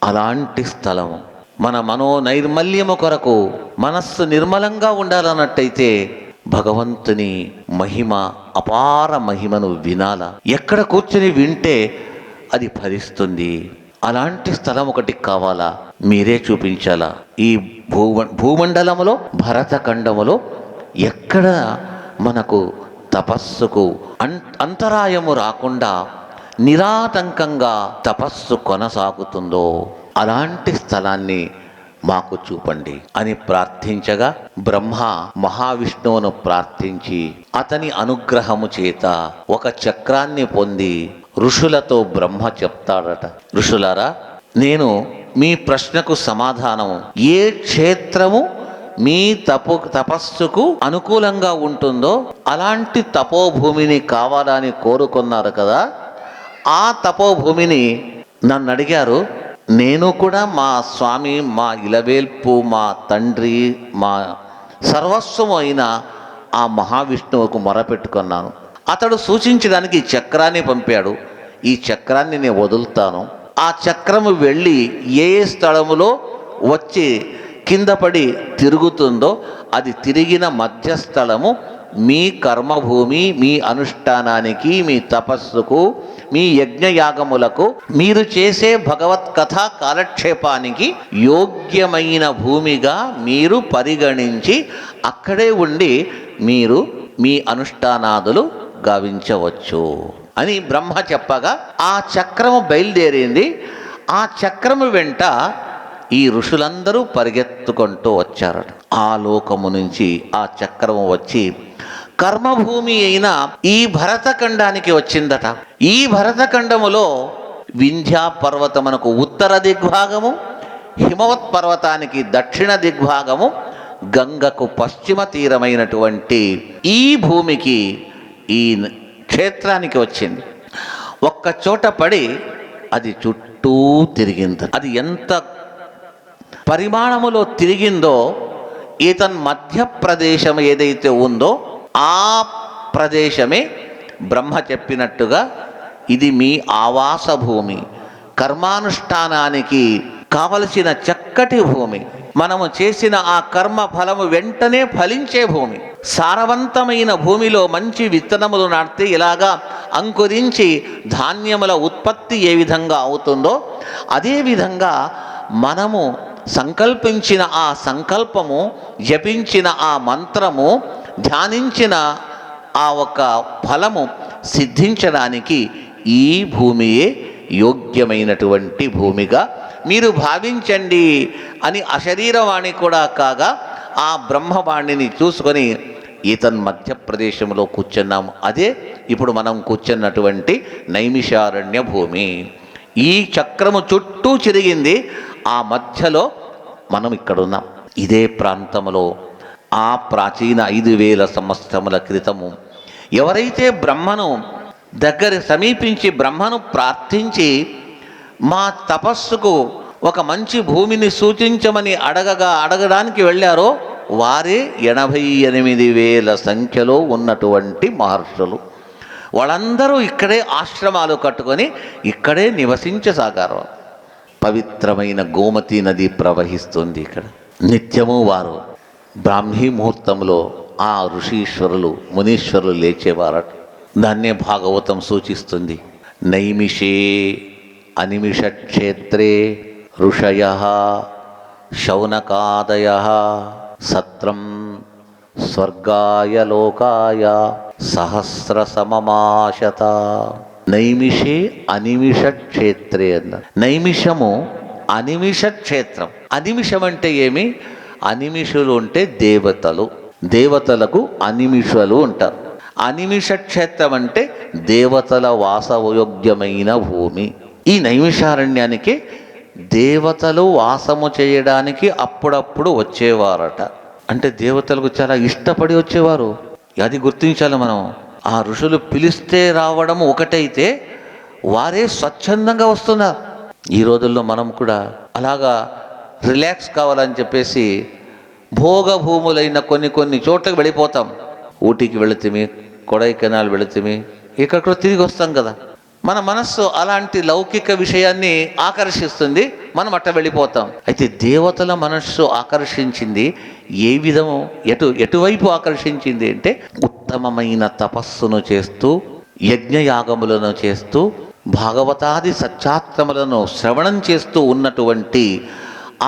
అలాంటి స్థలము. మన మనోనైర్మల్యము కొరకు మనస్సు నిర్మలంగా ఉండాలన్నట్టయితే భగవంతుని మహిమ, అపార మహిమను వినాల. ఎక్కడ కూర్చుని వింటే అది ఫలిస్తుంది. అలాంటి స్థలం ఒకటి కావాలా, మీరే చూపించాలా. ఈ భూమండలములో భరతఖండములో ఎక్కడ మనకు తపస్సుకు అంతరాయము రాకుండా నిరాటంకంగా తపస్సు కొనసాగుతుందో అలాంటి స్థలాన్ని మాకు చూపండి అని ప్రార్థించగా బ్రహ్మ మహావిష్ణువును ప్రార్థించి అతని అనుగ్రహము చేత ఒక చక్రాన్ని పొంది ఋషులతో బ్రహ్మ చెప్తాడట, ఋషులారా, నేను మీ ప్రశ్నకు సమాధానం, ఏ క్షేత్రము మీ తపస్సుకు అనుకూలంగా ఉంటుందో అలాంటి తపోభూమిని కావాలని కోరుకున్నారు కదా, ఆ తపోభూమిని నన్ను అడిగారు. నేను కూడా మా స్వామి, మా ఇలవేల్పు, మా తండ్రి, మా సర్వస్వం అయిన ఆ మహావిష్ణువుకు మొరపెట్టుకున్నాను. అతడు సూచించడానికి ఈ చక్రాన్ని పంపాడు. ఈ చక్రాన్ని నేను వదులుతాను, ఆ చక్రము వెళ్ళి ఏ స్థలములో వచ్చి కింద పడి తిరుగుతుందో అది తిరిగిన మధ్యస్థలము మీ కర్మభూమి, మీ అనుష్ఠానానికి, మీ తపస్సుకు, మీ యజ్ఞయాగములకు, మీరు చేసే భగవత్ కథా కాలక్షేపానికి యోగ్యమైన భూమిగా మీరు పరిగణించి అక్కడే ఉండి మీరు మీ అనుష్ఠానాదులు గావించవచ్చు అని బ్రహ్మ చెప్పగా ఆ చక్రము బయలుదేరింది. ఆ చక్రము వెంట ఈ ఋషులందరూ పరిగెత్తుకుంటూ వచ్చారట. ఆ లోకము నుంచి ఆ చక్రము వచ్చి కర్మభూమి అయిన ఈ భరతఖండానికి వచ్చిందట. ఈ భరతఖండములో వింధ్యా పర్వతమునకు ఉత్తర దిగ్భాగము, హిమవత్ పర్వతానికి దక్షిణ దిగ్భాగము, గంగకు పశ్చిమ తీరమైనటువంటి ఈ భూమికి, ఈ క్షేత్రానికి వచ్చింది. ఒక్క చోట పడి అది చుట్టూ తిరిగింది. అది ఎంత పరిమాణములో తిరిగిందో, ఇతన్ మధ్య ప్రదేశం ఏదైతే ఉందో ఆ ప్రదేశమే బ్రహ్మ చెప్పినట్టుగా ఇది మీ ఆవాస భూమి, కర్మానుష్ఠానానికి కావలసిన చక్కటి భూమి, మనము చేసిన ఆ కర్మ ఫలము వెంటనే ఫలించే భూమి, సారవంతమైన భూమిలో మంచి విత్తనములు నాటితే ఇలాగా అంకురించి ధాన్యముల ఉత్పత్తి ఏ విధంగా అవుతుందో అదేవిధంగా మనము సంకల్పించిన ఆ సంకల్పము, జపించిన ఆ మంత్రము, ధ్యానించిన ఆ ఒక ఫలము సిద్ధించడానికి ఈ భూమియే యోగ్యమైనటువంటి భూమిగా మీరు భావించండి అని అశరీరవాణి కూడా కాగా ఆ బ్రహ్మవాణిని చూసుకొని ఇతన్ మధ్యప్రదేశంలో కూర్చున్నాము. అదే ఇప్పుడు మనం కూర్చున్నటువంటి నైమిషారణ్య భూమి. ఈ చక్రము చుట్టూ తిరిగింది, ఆ మధ్యలో మనం ఇక్కడున్నాం. ఇదే ప్రాంతంలో ఆ ప్రాచీన 5000 సంవత్సరముల క్రితము ఎవరైతే బ్రహ్మను సమీపించి బ్రహ్మను ప్రార్థించి మా తపస్సుకు ఒక మంచి భూమిని సూచించమని అడగడానికి వెళ్ళారో వారే 88,000 సంఖ్యలో ఉన్నటువంటి మహర్షులు. వాళ్ళందరూ ఇక్కడే ఆశ్రమాలు కట్టుకొని ఇక్కడే నివసించసాగారు. పవిత్రమైన గోమతి నది ప్రవహిస్తుంది ఇక్కడ. నిత్యము వారు బ్రాహ్మీ ముహూర్తంలో ఆ ఋషీశ్వరులు మునీశ్వరులు లేచేవారట. దాన్నే భాగవతం సూచిస్తుంది. నైమిషే అనిమిష క్షేత్రే ఋషయః శౌనకాదయః సత్రం స్వర్గాయ లోకాయ సహస్ర సమమాశత. నైమిషే అనిమిష క్షేత్రే అన్న. నైమిషము అనిమిష క్షేత్రం. అనిమిషం అంటే ఏమి? అనిమిషులు అంటే దేవతలు. దేవతలకు అనిమిషులు ఉంటారు. అనిమిష క్షేత్రం అంటే దేవతల వాసయోగ్యమైన భూమి. ఈ నైమిషారణ్యానికి దేవతలు వాసము చేయడానికి అప్పుడప్పుడు వచ్చేవారట. అంటే దేవతలకు చాలా ఇష్టపడి వచ్చేవారు. అది గుర్తించాలి మనం. ఆ ఋషులు పిలిస్తే రావడం ఒకటైతే వారే స్వచ్ఛందంగా వస్తున్నారు. ఈ రోజుల్లో మనం కూడా అలాగా రిలాక్స్ కావాలని చెప్పేసి భోగ భూములైన కొన్ని చోట్లకు వెళ్ళిపోతాం. ఊటీకి వెళుతుమి, కొడైకెనాల్ వెళుతుమి, ఇక్కడ తిరిగి వస్తాం కదా. మన మనస్సు అలాంటి లౌకిక విషయాన్ని ఆకర్షిస్తుంది, మనం అట్ట వెళ్ళిపోతాం. అయితే దేవతల మనస్సు ఆకర్షించింది ఏ విధము, ఎటువైపు ఆకర్షించింది అంటే ఉత్తమమైన తపస్సును చేస్తూ, యజ్ఞయాగములను చేస్తూ, భాగవతాది సత్యాత్రములను శ్రవణం చేస్తూ ఉన్నటువంటి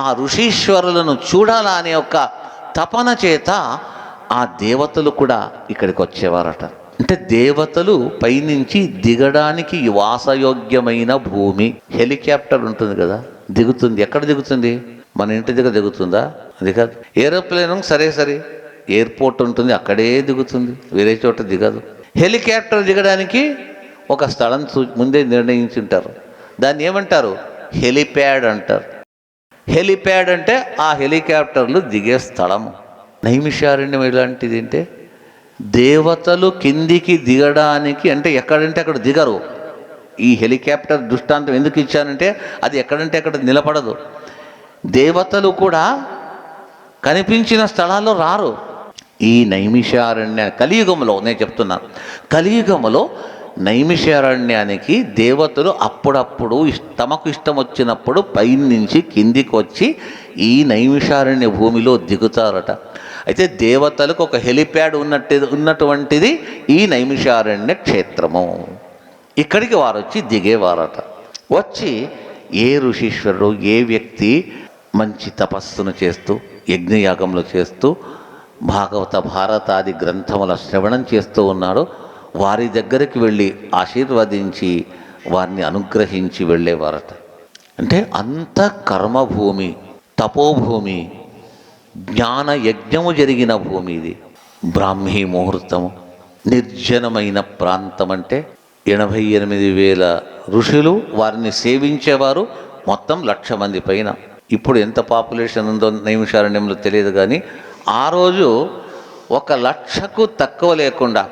ఆ ఋషీశ్వరులను చూడాలా అనే ఒక తపన చేత ఆ దేవతలు కూడా ఇక్కడికి వచ్చేవారట. అంటే దేవతలు పైనుంచి దిగడానికి వాసయోగ్యమైన భూమి. హెలికాప్టర్ ఉంటుంది కదా, దిగుతుంది. ఎక్కడ దిగుతుంది? మన ఇంటి దగ్గర దిగుతుందా? అది కాదు. ఏరోప్లేన్ సరే ఎయిర్పోర్ట్ ఉంటుంది, అక్కడే దిగుతుంది, వేరే చోట దిగదు. హెలికాప్టర్ దిగడానికి ఒక స్థలం ముందే నిర్ణయించుంటారు. దాన్ని ఏమంటారు? హెలిప్యాడ్ అంటారు. హెలిప్యాడ్ అంటే ఆ హెలికాప్టర్లు దిగే స్థలము. నైమిషారణ్యం ఎలాంటిది అంటే దేవతలు కిందికి దిగడానికి, అంటే ఎక్కడంటే అక్కడ దిగరు. ఈ హెలికాప్టర్ దృష్టాంతం ఎందుకు ఇచ్చానంటే అది ఎక్కడంటే అక్కడ నిలబడదు. దేవతలు కూడా కనిపించిన స్థలాల్లో రారు. ఈ నైమిషారణ్య కలియుగంలో, నేను చెప్తున్నాను, కలియుగంలో నైమిషారణ్యానికి దేవతలు అప్పుడప్పుడు తమకు ఇష్టం వచ్చినప్పుడు పైనుంచి కిందికి వచ్చి ఈ నైమిషారణ్య భూమిలో దిగుతారట. అయితే దేవతలకు ఒక హెలిప్యాడ్ ఉన్నటువంటిది ఈ నైమిషారణ్య క్షేత్రము. ఇక్కడికి వారు వచ్చి దిగేవారట. వచ్చి ఏ ఋషీశ్వరుడు, ఏ వ్యక్తి మంచి తపస్సును చేస్తూ, యజ్ఞయాగంలో చేస్తూ, భాగవత భారతాది గ్రంథముల శ్రవణం చేస్తూ ఉన్నాడో వారి దగ్గరికి వెళ్ళి ఆశీర్వదించి వారిని అనుగ్రహించి వెళ్ళేవారట. అంటే అంత కర్మభూమి, తపోభూమి, జ్ఞాన యజ్ఞము జరిగిన భూమి ఇది. బ్రాహ్మీ ముహూర్తము, నిర్జనమైన ప్రాంతం. అంటే 88,000 ఋషులు వారిని సేవించేవారు. మొత్తం 1,00,000 మంది పైన. ఇప్పుడు ఎంత పాపులేషన్ ఉందో నైమిషారణ్యంలో తెలియదు, కానీ ఆ రోజు 1,00,000కు తక్కువ లేకుండా,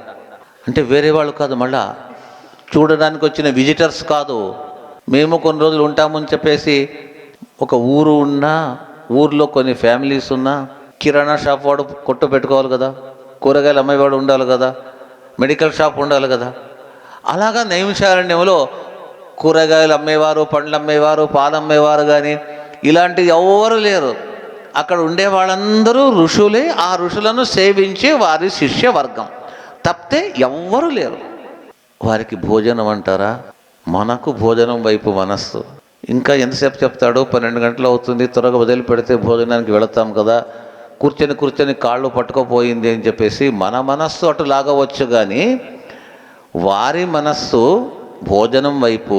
అంటే వేరే వాళ్ళు కాదు, మళ్ళా చూడడానికి వచ్చిన విజిటర్స్ కాదు, మేము కొన్ని రోజులు ఉంటామని చెప్పేసి ఒక ఊరు ఉన్నా, ఊర్లో కొన్ని ఫ్యామిలీస్ ఉన్నా, కిరాణా షాప్ వాడు కొట్టు పెట్టుకోవాలి కదా, కూరగాయలు అమ్మేవాడు ఉండాలి కదా, మెడికల్ షాప్ ఉండాలి కదా. అలాగా నైమిషారణ్యంలో కూరగాయలు అమ్మేవారు, పండ్లు అమ్మేవారు, పాలు అమ్మేవారు కానీ ఇలాంటివి ఎవరు లేరు. అక్కడ ఉండే వాళ్ళందరూ ఋషులే. ఆ ఋషులను సేవించే వారి శిష్యవర్గం తప్పితే ఎవ్వరూ లేరు. వారికి భోజనం అంటారా? మనకు భోజనం వైపు మనస్సు. ఇంకా ఎంతసేపు చెప్తాడు? 12 గంటలు అవుతుంది, త్వరగా వదిలి పెడితే భోజనానికి వెళతాం కదా, కూర్చొని కాళ్ళు పట్టుకోపోయింది అని చెప్పేసి మన మనస్సు అటు లాగవచ్చు, కానీ వారి మనస్సు భోజనం వైపు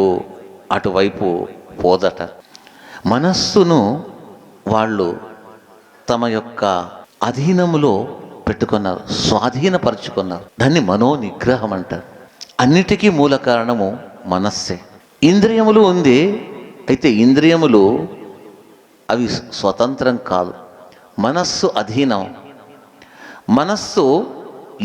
అటువైపు పోదట. మనస్సును వాళ్ళు తమ యొక్క అధీనములో పెట్టుకున్నారు, స్వాధీనపరుచుకున్నారు. దాన్ని మనోనిగ్రహం అంటారు. అన్నిటికీ మూల కారణము మనస్సే. ఇంద్రియములు ఉంది, అయితే ఇంద్రియములు అవి స్వతంత్రం కాదు, మనస్సు అధీనం. మనస్సు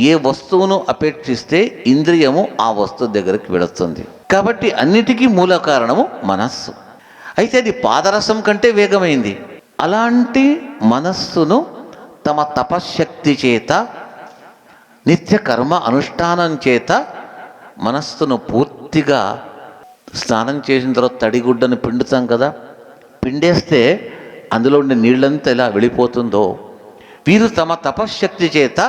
ఏ వస్తువును అపేక్షిస్తే ఇంద్రియము ఆ వస్తువు దగ్గరికి వెళుతుంది. కాబట్టి అన్నిటికీ మూల కారణము మనస్సు. అయితే అది పాదరసం కంటే వేగమైంది. అలాంటి మనస్సును తమ తపశ్శక్తి చేత, నిత్య కర్మ అనుష్ఠానం చేత మనస్సును పూర్తిగా స్నానం చేసిన తర్వాత తడిగుడ్డను పిండుతాం కదా, పిండేస్తే అందులో ఉండే నీళ్ళంతా ఎలా వెళ్ళిపోతుందో, వీరు తమ తపశ్శక్తి చేత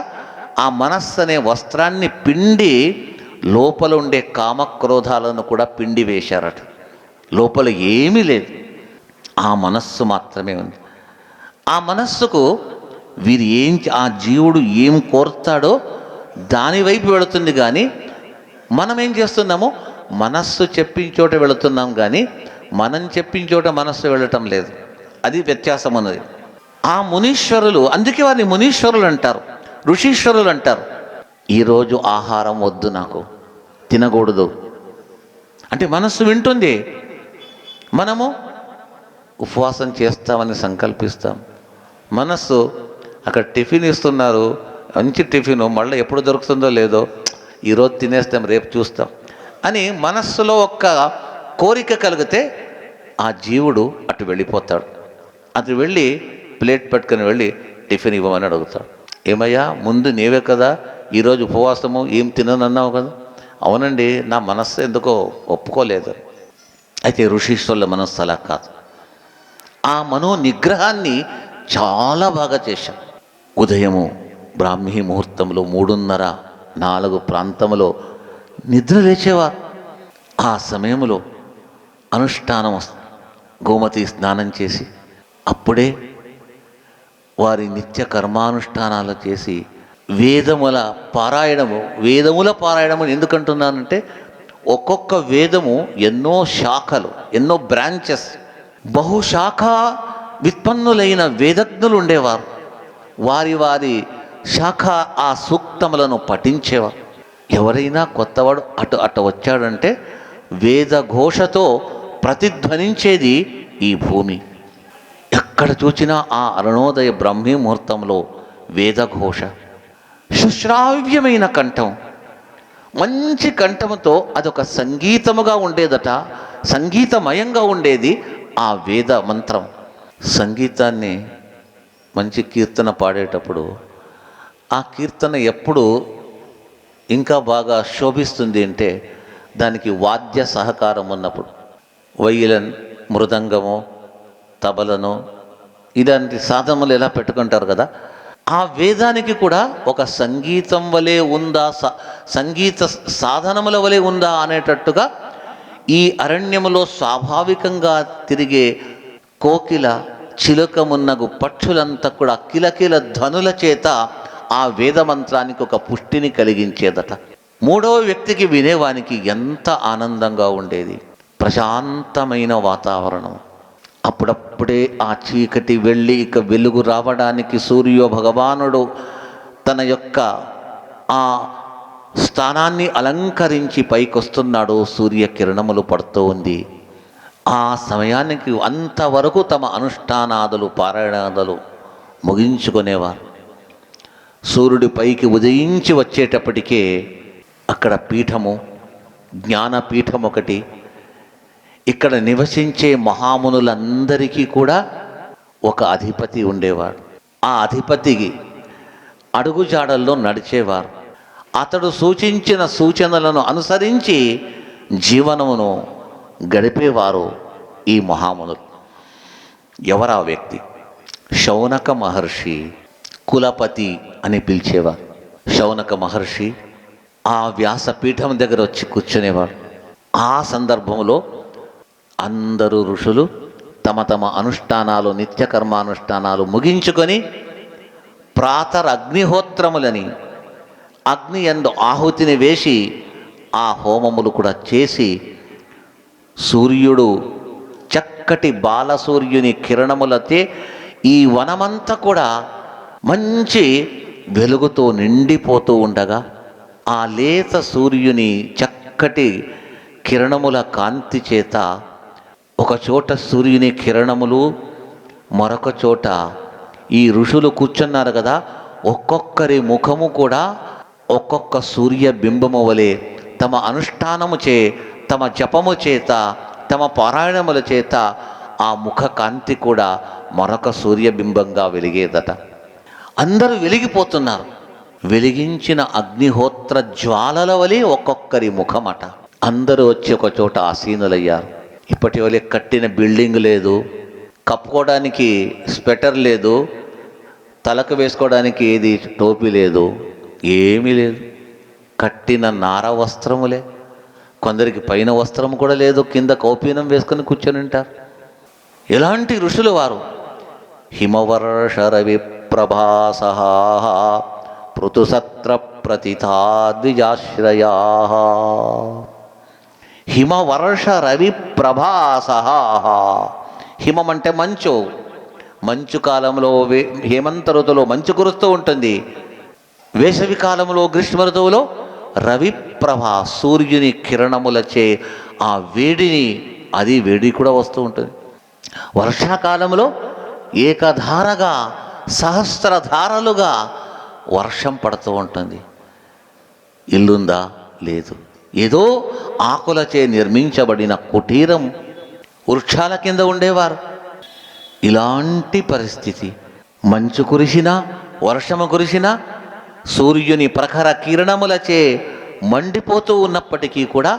ఆ మనస్సు అనే వస్త్రాన్ని పిండి లోపల ఉండే కామక్రోధాలను కూడా పిండి వేశారట. లోపల ఏమీ లేదు, ఆ మనస్సు మాత్రమే ఉంది. ఆ మనస్సుకు వీరు ఆ జీవుడు ఏం కోరుతాడో దాని వైపు వెళుతుంది. కానీ మనం ఏం చేస్తున్నాము, మనస్సు చెప్పిన చోట వెళుతున్నాం, కానీ మనం చెప్పిన చోట మనస్సు వెళ్ళటం లేదు. అది వ్యత్యాసం ఉన్నది. ఆ మునీశ్వరులు, అందుకే వారిని మునీశ్వరులు అంటారు, ఋషీశ్వరులు అంటారు. ఈరోజు ఆహారం వద్దు, నాకు తినకూడదు అంటే మనస్సు వింటుంది. మనము ఉపవాసం చేస్తామని సంకల్పిస్తాం. మనస్సు అక్కడ టిఫిన్ ఇస్తున్నారు, మంచి టిఫిన్, మళ్ళీ ఎప్పుడు దొరుకుతుందో లేదో, ఈరోజు తినేస్తాం, రేపు చూస్తాం అని మనస్సులో ఒక్క కోరిక కలిగితే ఆ జీవుడు అటు వెళ్ళిపోతాడు. అటు వెళ్ళి ప్లేట్ పట్టుకొని వెళ్ళి టిఫిన్ ఇవ్వమని అడుగుతాడు. ఏమయ్యా, ముందు నీవే కదా ఈరోజు ఉపవాసము, ఏం తిననన్నావు కదా. అవునండి, నా మనస్సు ఎందుకో ఒప్పుకోలేదు. అయితే ఋషీశ్వరుల మనస్సు అలా కాదు. ఆ మనో నిగ్రహాన్ని చాలా బాగా చేశాం. ఉదయము బ్రాహ్మీ ముహూర్తంలో 3:30, 4 ప్రాంతంలో నిద్ర లేచేవారు. ఆ సమయంలో అనుష్ఠానం, గోమతి స్నానం చేసి అప్పుడే వారి నిత్య కర్మానుష్ఠానాలు చేసి వేదముల పారాయణము ఎందుకంటున్నానంటే, ఒక్కొక్క వేదము ఎన్నో శాఖలు, ఎన్నో బ్రాంచెస్, బహుశాఖ విత్పన్నులైన వేదజ్ఞులు ఉండేవారు. వారి శాఖ ఆ సూక్తములను పఠించేవారు. ఎవరైనా కొత్తవాడు అటు వచ్చాడంటే వేదఘోషతో ప్రతిధ్వనించేది ఈ భూమి. ఎక్కడ చూసినా ఆ అరుణోదయ బ్రహ్మీ ముహూర్తంలో వేదఘోష, సుశ్రావ్యమైన కంఠం, మంచి కంఠంతో అదొక సంగీతముగా ఉండేదట, సంగీతమయంగా ఉండేది ఆ వేద మంత్రం. సంగీతాన్ని మంచి కీర్తన పాడేటప్పుడు ఆ కీర్తన ఎప్పుడు ఇంకా బాగా శోభిస్తుంది అంటే దానికి వాద్య సహకారం ఉన్నప్పుడు. వయలిన్, మృదంగము, తబలను, ఇలాంటి సాధనలు ఎలా పెట్టుకుంటారు కదా, ఆ వేదానికి కూడా ఒక సంగీతం వలె ఉందా, సంగీత సాధనముల వలె ఉందా అనేటట్టుగా ఈ అరణ్యములో స్వాభావికంగా తిరిగే కోకిల, చిలుకమున్నగు పక్షులంతా కూడా కిలకిల ధ్వనుల చేత ఆ వేద మంత్రానికి ఒక పుష్టిని కలిగించేదట. మూడవ వ్యక్తికి వినేవానికి ఎంత ఆనందంగా ఉండేది, ప్రశాంతమైన వాతావరణం. అప్పుడప్పుడే ఆ చీకటి వెళ్ళి ఇక వెలుగు రావడానికి సూర్య భగవానుడు తన యొక్క ఆ స్థానాన్ని అలంకరించి పైకొస్తున్నాడు. సూర్యకిరణములు పడుతూ ఉంది. ఆ సమయానికి అంతవరకు తమ అనుష్ఠానాదులు, పారాయణాదులు ముగించుకునేవారు. సూర్యుడి పైకి ఉదయించి వచ్చేటప్పటికే అక్కడ పీఠము, జ్ఞానపీఠం ఒకటి, ఇక్కడ నివసించే మహామునులందరికీ కూడా ఒక అధిపతి ఉండేవాడు. ఆ అధిపతికి అడుగుజాడల్లో నడిచేవారు. అతడు సూచించిన సూచనలను అనుసరించి జీవనమును గడిపేవారు ఈ మహామునులు. ఎవరా వ్యక్తి? శౌనక మహర్షి కులపతి అని పిలిచేవారు. శౌనక మహర్షి ఆ వ్యాసపీఠం దగ్గర వచ్చి కూర్చునేవాడు. ఆ సందర్భంలో అందరూ ఋషులు తమ తమ అనుష్ఠానాలు, నిత్యకర్మానుష్ఠానాలు ముగించుకొని ప్రాతరగ్నిహోత్రములని, అగ్ని యందు ఆహుతిని వేసి ఆ హోమములు కూడా చేసి సూర్యుడు చక్కటి బాలసూర్యుని కిరణములతే ఈ వనమంతా కూడా మంచి వెలుగుతో నిండిపోతూ ఉండగా ఆ లేత సూర్యుని చక్కటి కిరణముల కాంతి చేత ఒకచోట సూర్యుని కిరణములు, మరొక చోట ఈ ఋషులు కూర్చున్నారు కదా, ఒక్కొక్కరి ముఖము కూడా ఒక్కొక్క సూర్య బింబము వలె తమ అనుష్ఠానము చే, తమ జపము చేత, తమ పారాయణముల చేత ఆ ముఖ కాంతి కూడా మరొక సూర్యబింబంగా వెలిగేదట. అందరూ వెలిగిపోతున్నారు. వెలిగించిన అగ్నిహోత్ర జ్వాలల వలె ఒక్కొక్కరి ముఖమట. అందరూ వచ్చి ఒక చోట ఆసీనులయ్యారు. ఇప్పటి వలె కట్టిన బిల్డింగ్ లేదు, కప్పుకోవడానికి స్వెటర్ లేదు, తలకు వేసుకోవడానికి ఏది టోపీ లేదు, ఏమీ లేదు. కట్టిన నార వస్త్రములే. కొందరికి పైన వస్త్రం కూడా లేదు, కింద కౌపీనం వేసుకొని కూర్చొని ఉంటారు. ఎలాంటి ఋషులు వారు! హిమవర్ష రవి ప్రభాసహా పృథుసత్ర ప్రతిథా ద్విజాశ్రయా. హిమవర్ష రవి ప్రభాసహా. హిమం అంటే మంచు. మంచు కాలంలో హేమంత ఋతువులో మంచు కురుస్తూ ఉంటుంది. వేసవి కాలంలో గ్రీష్మ ఋతువులో రవి ప్రభా, సూర్యుని కిరణములచే ఆ వేడిని, అది వేడి కూడా వస్తూ ఉంటుంది. వర్షాకాలంలో ఏకధారగా సహస్రధారలుగా వర్షం పడుతూ ఉంటుంది. ఇల్లుందా? లేదు. ఏదో ఆకులచే నిర్మించబడిన కుటీరం, వృక్షాల కింద ఉండేవారు. ఇలాంటి పరిస్థితి, మంచు కురిసినా వర్షము కురిసినా సూర్యుని ప్రఖర కిరణములచే మండిపోతూ ఉన్నప్పటికీ కూడా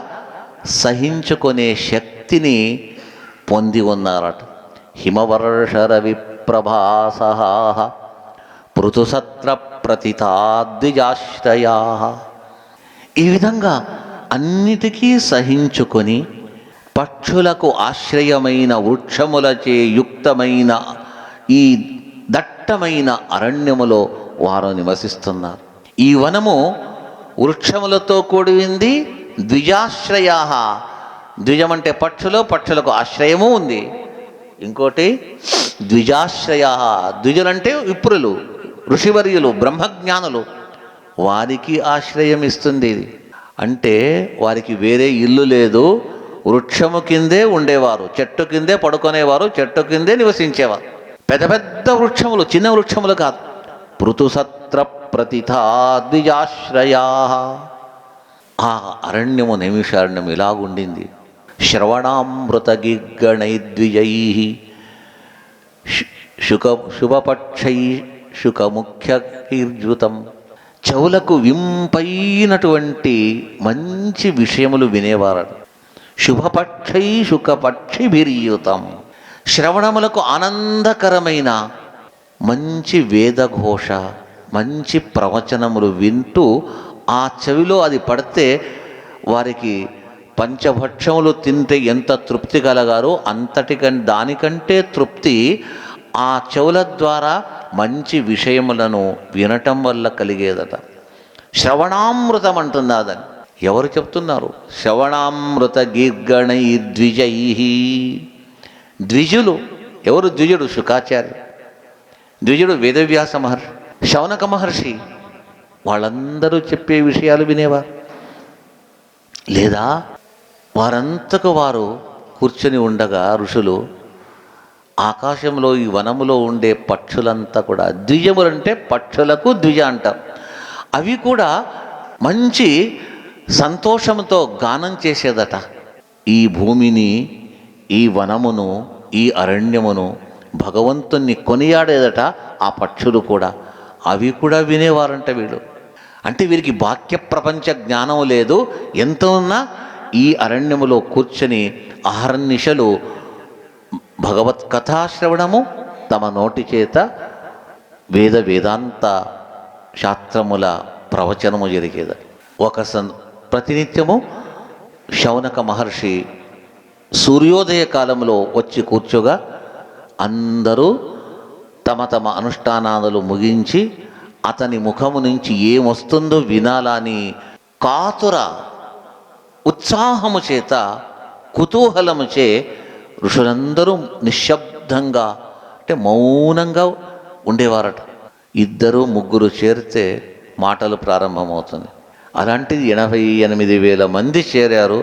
సహించుకునే శక్తిని పొంది ఉన్నారట. హిమవర్ష రవి ప్రభాసహా పృథుసత్ర ప్రతిథా ద్విజాశ్రయా. ఈ విధంగా అన్నిటికీ సహించుకొని పక్షులకు ఆశ్రయమైన వృక్షములచే యుక్తమైన ఈ దట్టమైన అరణ్యములో వారు నివసిస్తున్నారు. ఈ వనము వృక్షములతో కూడింది. ద్విజాశ్రయా. ద్విజం అంటే పక్షులు, పక్షులకు ఆశ్రయము ఉంది. ఇంకోటి ద్విజాశ్రయా. ద్విజులంటే విప్రులు, ఋషివర్యులు, బ్రహ్మజ్ఞానులు. వారికి ఆశ్రయం ఇస్తుంది ఇది. అంటే వారికి వేరే ఇల్లు లేదు, వృక్షము కిందే ఉండేవారు, చెట్టు కిందే పడుకునేవారు, చెట్టు కిందే నివసించేవారు. పెద్ద పెద్ద వృక్షములు, చిన్న వృక్షములు కాదు. పృథుసత్ర ప్రతిథా ద్విజాశ్రయా. ఆ అరణ్యము నైమిషారణ్యం ఇలాగుండింది. శ్రవణామృత గిగ్గణైద్విజై శుభపక్షై శుకముఖ్యకీర్జుతం. చెవులకు వింపైనటువంటి మంచి విషయములు వినేవారు. శుభపక్షై శుకపక్షిభిర్యుతం. శ్రవణములకు ఆనందకరమైన మంచి వేదఘోష, మంచి ప్రవచనములు వింటూ ఆ చెవిలో అది పడితే వారికి పంచభక్షములు తింటే ఎంత తృప్తి కలగారో దానికంటే తృప్తి ఆ చెవుల ద్వారా మంచి విషయములను వినటం వల్ల కలిగేదట. శ్రవణామృతం అంటున్నదని ఎవరు చెప్తున్నారు? శ్రవణామృత గీర్గణై ద్విజై. ద్విజులు ఎవరు? ద్విజుడు శుకాచార్య, ద్విజుడు వేదవ్యాస మహర్షి, శౌనక మహర్షి. వాళ్ళందరూ చెప్పే విషయాలు వినేవారు. లేదా వారంతకు వారు కూర్చొని ఉండగా ఋషులు ఆకాశంలో, ఈ వనములో ఉండే పక్షులంతా కూడా, ద్విజములంటే పక్షులకు ద్విజ అంటారు, అవి కూడా మంచి సంతోషంతో గానం చేసేదట. ఈ భూమిని, ఈ వనమును, ఈ అరణ్యమును భగవంతుణ్ణి కొనియాడేదట ఆ పక్షులు కూడా. అవి కూడా వినేవారంట వీళ్ళు. అంటే వీరికి బాహ్య ప్రపంచ జ్ఞానం లేదు. ఎంత ఉన్నా ఈ అరణ్యములో కూర్చొని అహర్నిశలు భగవత్ కథాశ్రవణము తమ నోటి చేత వేదాంత శాస్త్రముల ప్రవచనము జరిగేది. ప్రతినిత్యము శౌనక మహర్షి సూర్యోదయ కాలంలో వచ్చి కూర్చోగా అందరూ తమ తమ అనుష్ఠానాలు ముగించి అతని ముఖము నుంచి ఏమొస్తుందో వినాలని కాతుర ఉత్సాహము చేత, కుతూహలము చే ఋషులందరూ నిశ్శబ్దంగా, అంటే మౌనంగా ఉండేవారట. 2-3 చేరితే మాటలు ప్రారంభమవుతుంది. అలాంటిది 88,000 మంది చేరారు.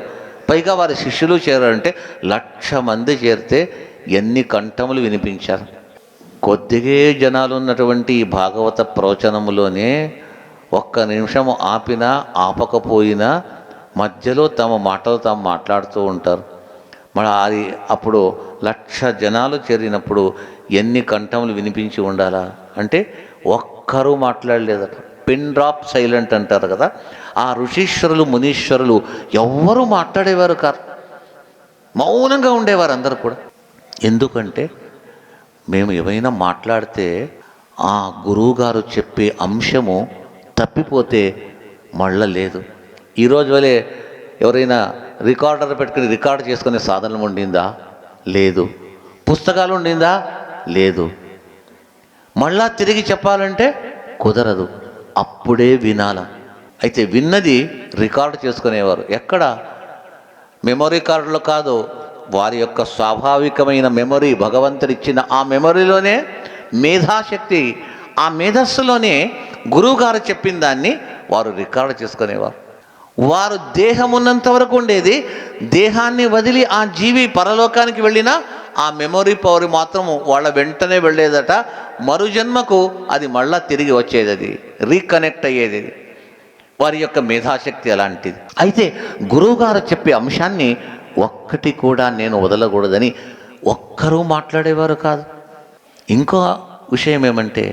పైగా వారి శిష్యులు చేరారంటే 1,00,000 మంది చేరితే ఎన్ని కంఠములు వినిపించారు. కొద్దిగే జనాలు ఉన్నటువంటి ఈ భాగవత ప్రవచనములోనే ఒక్క నిమిషము ఆపినా ఆపకపోయినా మధ్యలో తమ మాటలు తాము మాట్లాడుతూ ఉంటారు. మన అప్పుడు 1,00,000 జనాలు చేరినప్పుడు ఎన్ని కంఠములు వినిపించి ఉండాలా? అంటే ఒక్కరూ మాట్లాడలేదట. పిన్ డ్రాప్ సైలెంట్ అంటారు కదా, ఆ ఋషీశ్వరులు మునీశ్వరులు ఎవ్వరూ మాట్లాడేవారు కాదు, మౌనంగా ఉండేవారు అందరూ కూడా. ఎందుకంటే మేము ఏమైనా మాట్లాడితే ఆ గురువుగారు చెప్పే అంశము తప్పిపోతే మళ్ళా లేదు. ఈరోజు వలె ఎవరైనా రికార్డర్ పెట్టుకుని రికార్డు చేసుకునే సాధనం ఉండిందా? లేదు. పుస్తకాలు ఉండిందా? లేదు. మళ్ళా తిరిగి చెప్పాలంటే కుదరదు. అప్పుడే వినాల. అయితే విన్నది రికార్డు చేసుకునేవారు. ఎక్కడ? మెమొరీ కార్డులో కాదు, వారి యొక్క స్వాభావికమైన మెమొరీ, భగవంతుడిచ్చిన ఆ మెమొరీలోనే మేధాశక్తి, ఆ మేధస్సులోనే గురువుగారు చెప్పిన దాన్ని వారు రికార్డు చేసుకునేవారు. వారు దేహం ఉన్నంత వరకు ఉండేది. దేహాన్ని వదిలి ఆ జీవి పరలోకానికి వెళ్ళినా ఆ మెమొరీ పవర్ మాత్రం వాళ్ళ వెంటనే వెళ్ళేదట. మరుజన్మకు అది మళ్ళా తిరిగి వచ్చేది, అది రీకనెక్ట్ అయ్యేది. వారి యొక్క మేధాశక్తి అలాంటిది. అయితే గురువుగారు చెప్పే అంశాన్ని ఒక్కటి కూడా నేను వదలకూడదని ఒక్కరూ మాట్లాడేవారు కాదు. ఇంకో విషయం ఏమంటే,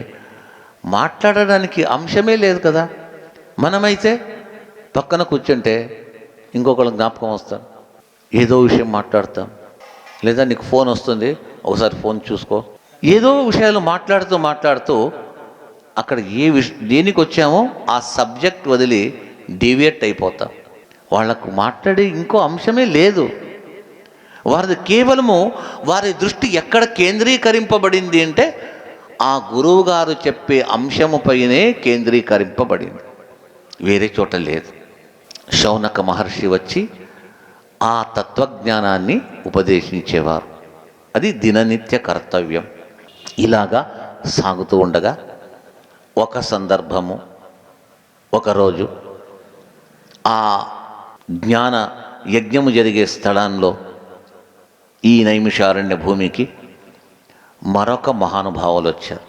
మాట్లాడడానికి అంశమే లేదు కదా. మనమైతే పక్కన కూర్చుంటే ఇంకొకళ్ళ జ్ఞాపకం వస్తాం, ఏదో విషయం మాట్లాడతాం. లేదా నీకు ఫోన్ వస్తుంది, ఒకసారి ఫోన్ చూసుకో. ఏదో విషయాలు మాట్లాడుతూ అక్కడ దేనికి వచ్చామో ఆ సబ్జెక్ట్ వదిలి డీవియేట్ అయిపోతాం. వాళ్లకు మాట్లాడే ఇంకో అంశమే లేదు. వారిది కేవలము వారి దృష్టి ఎక్కడ కేంద్రీకరింపబడింది అంటే ఆ గురువు గారు చెప్పే అంశముపైనే కేంద్రీకరింపబడింది, వేరే చోట లేదు. శౌనక మహర్షి వచ్చి ఆ తత్వజ్ఞానాన్ని ఉపదేశించేవారు. అది దిననిత్య కర్తవ్యం. ఇలాగా సాగుతూ ఉండగా ఒక సందర్భము, ఒకరోజు ఆ జ్ఞాన యజ్ఞము జరిగే స్థలంలో, ఈ నైమిషారణ్య భూమికి మరొక మహానుభావులు వచ్చారు.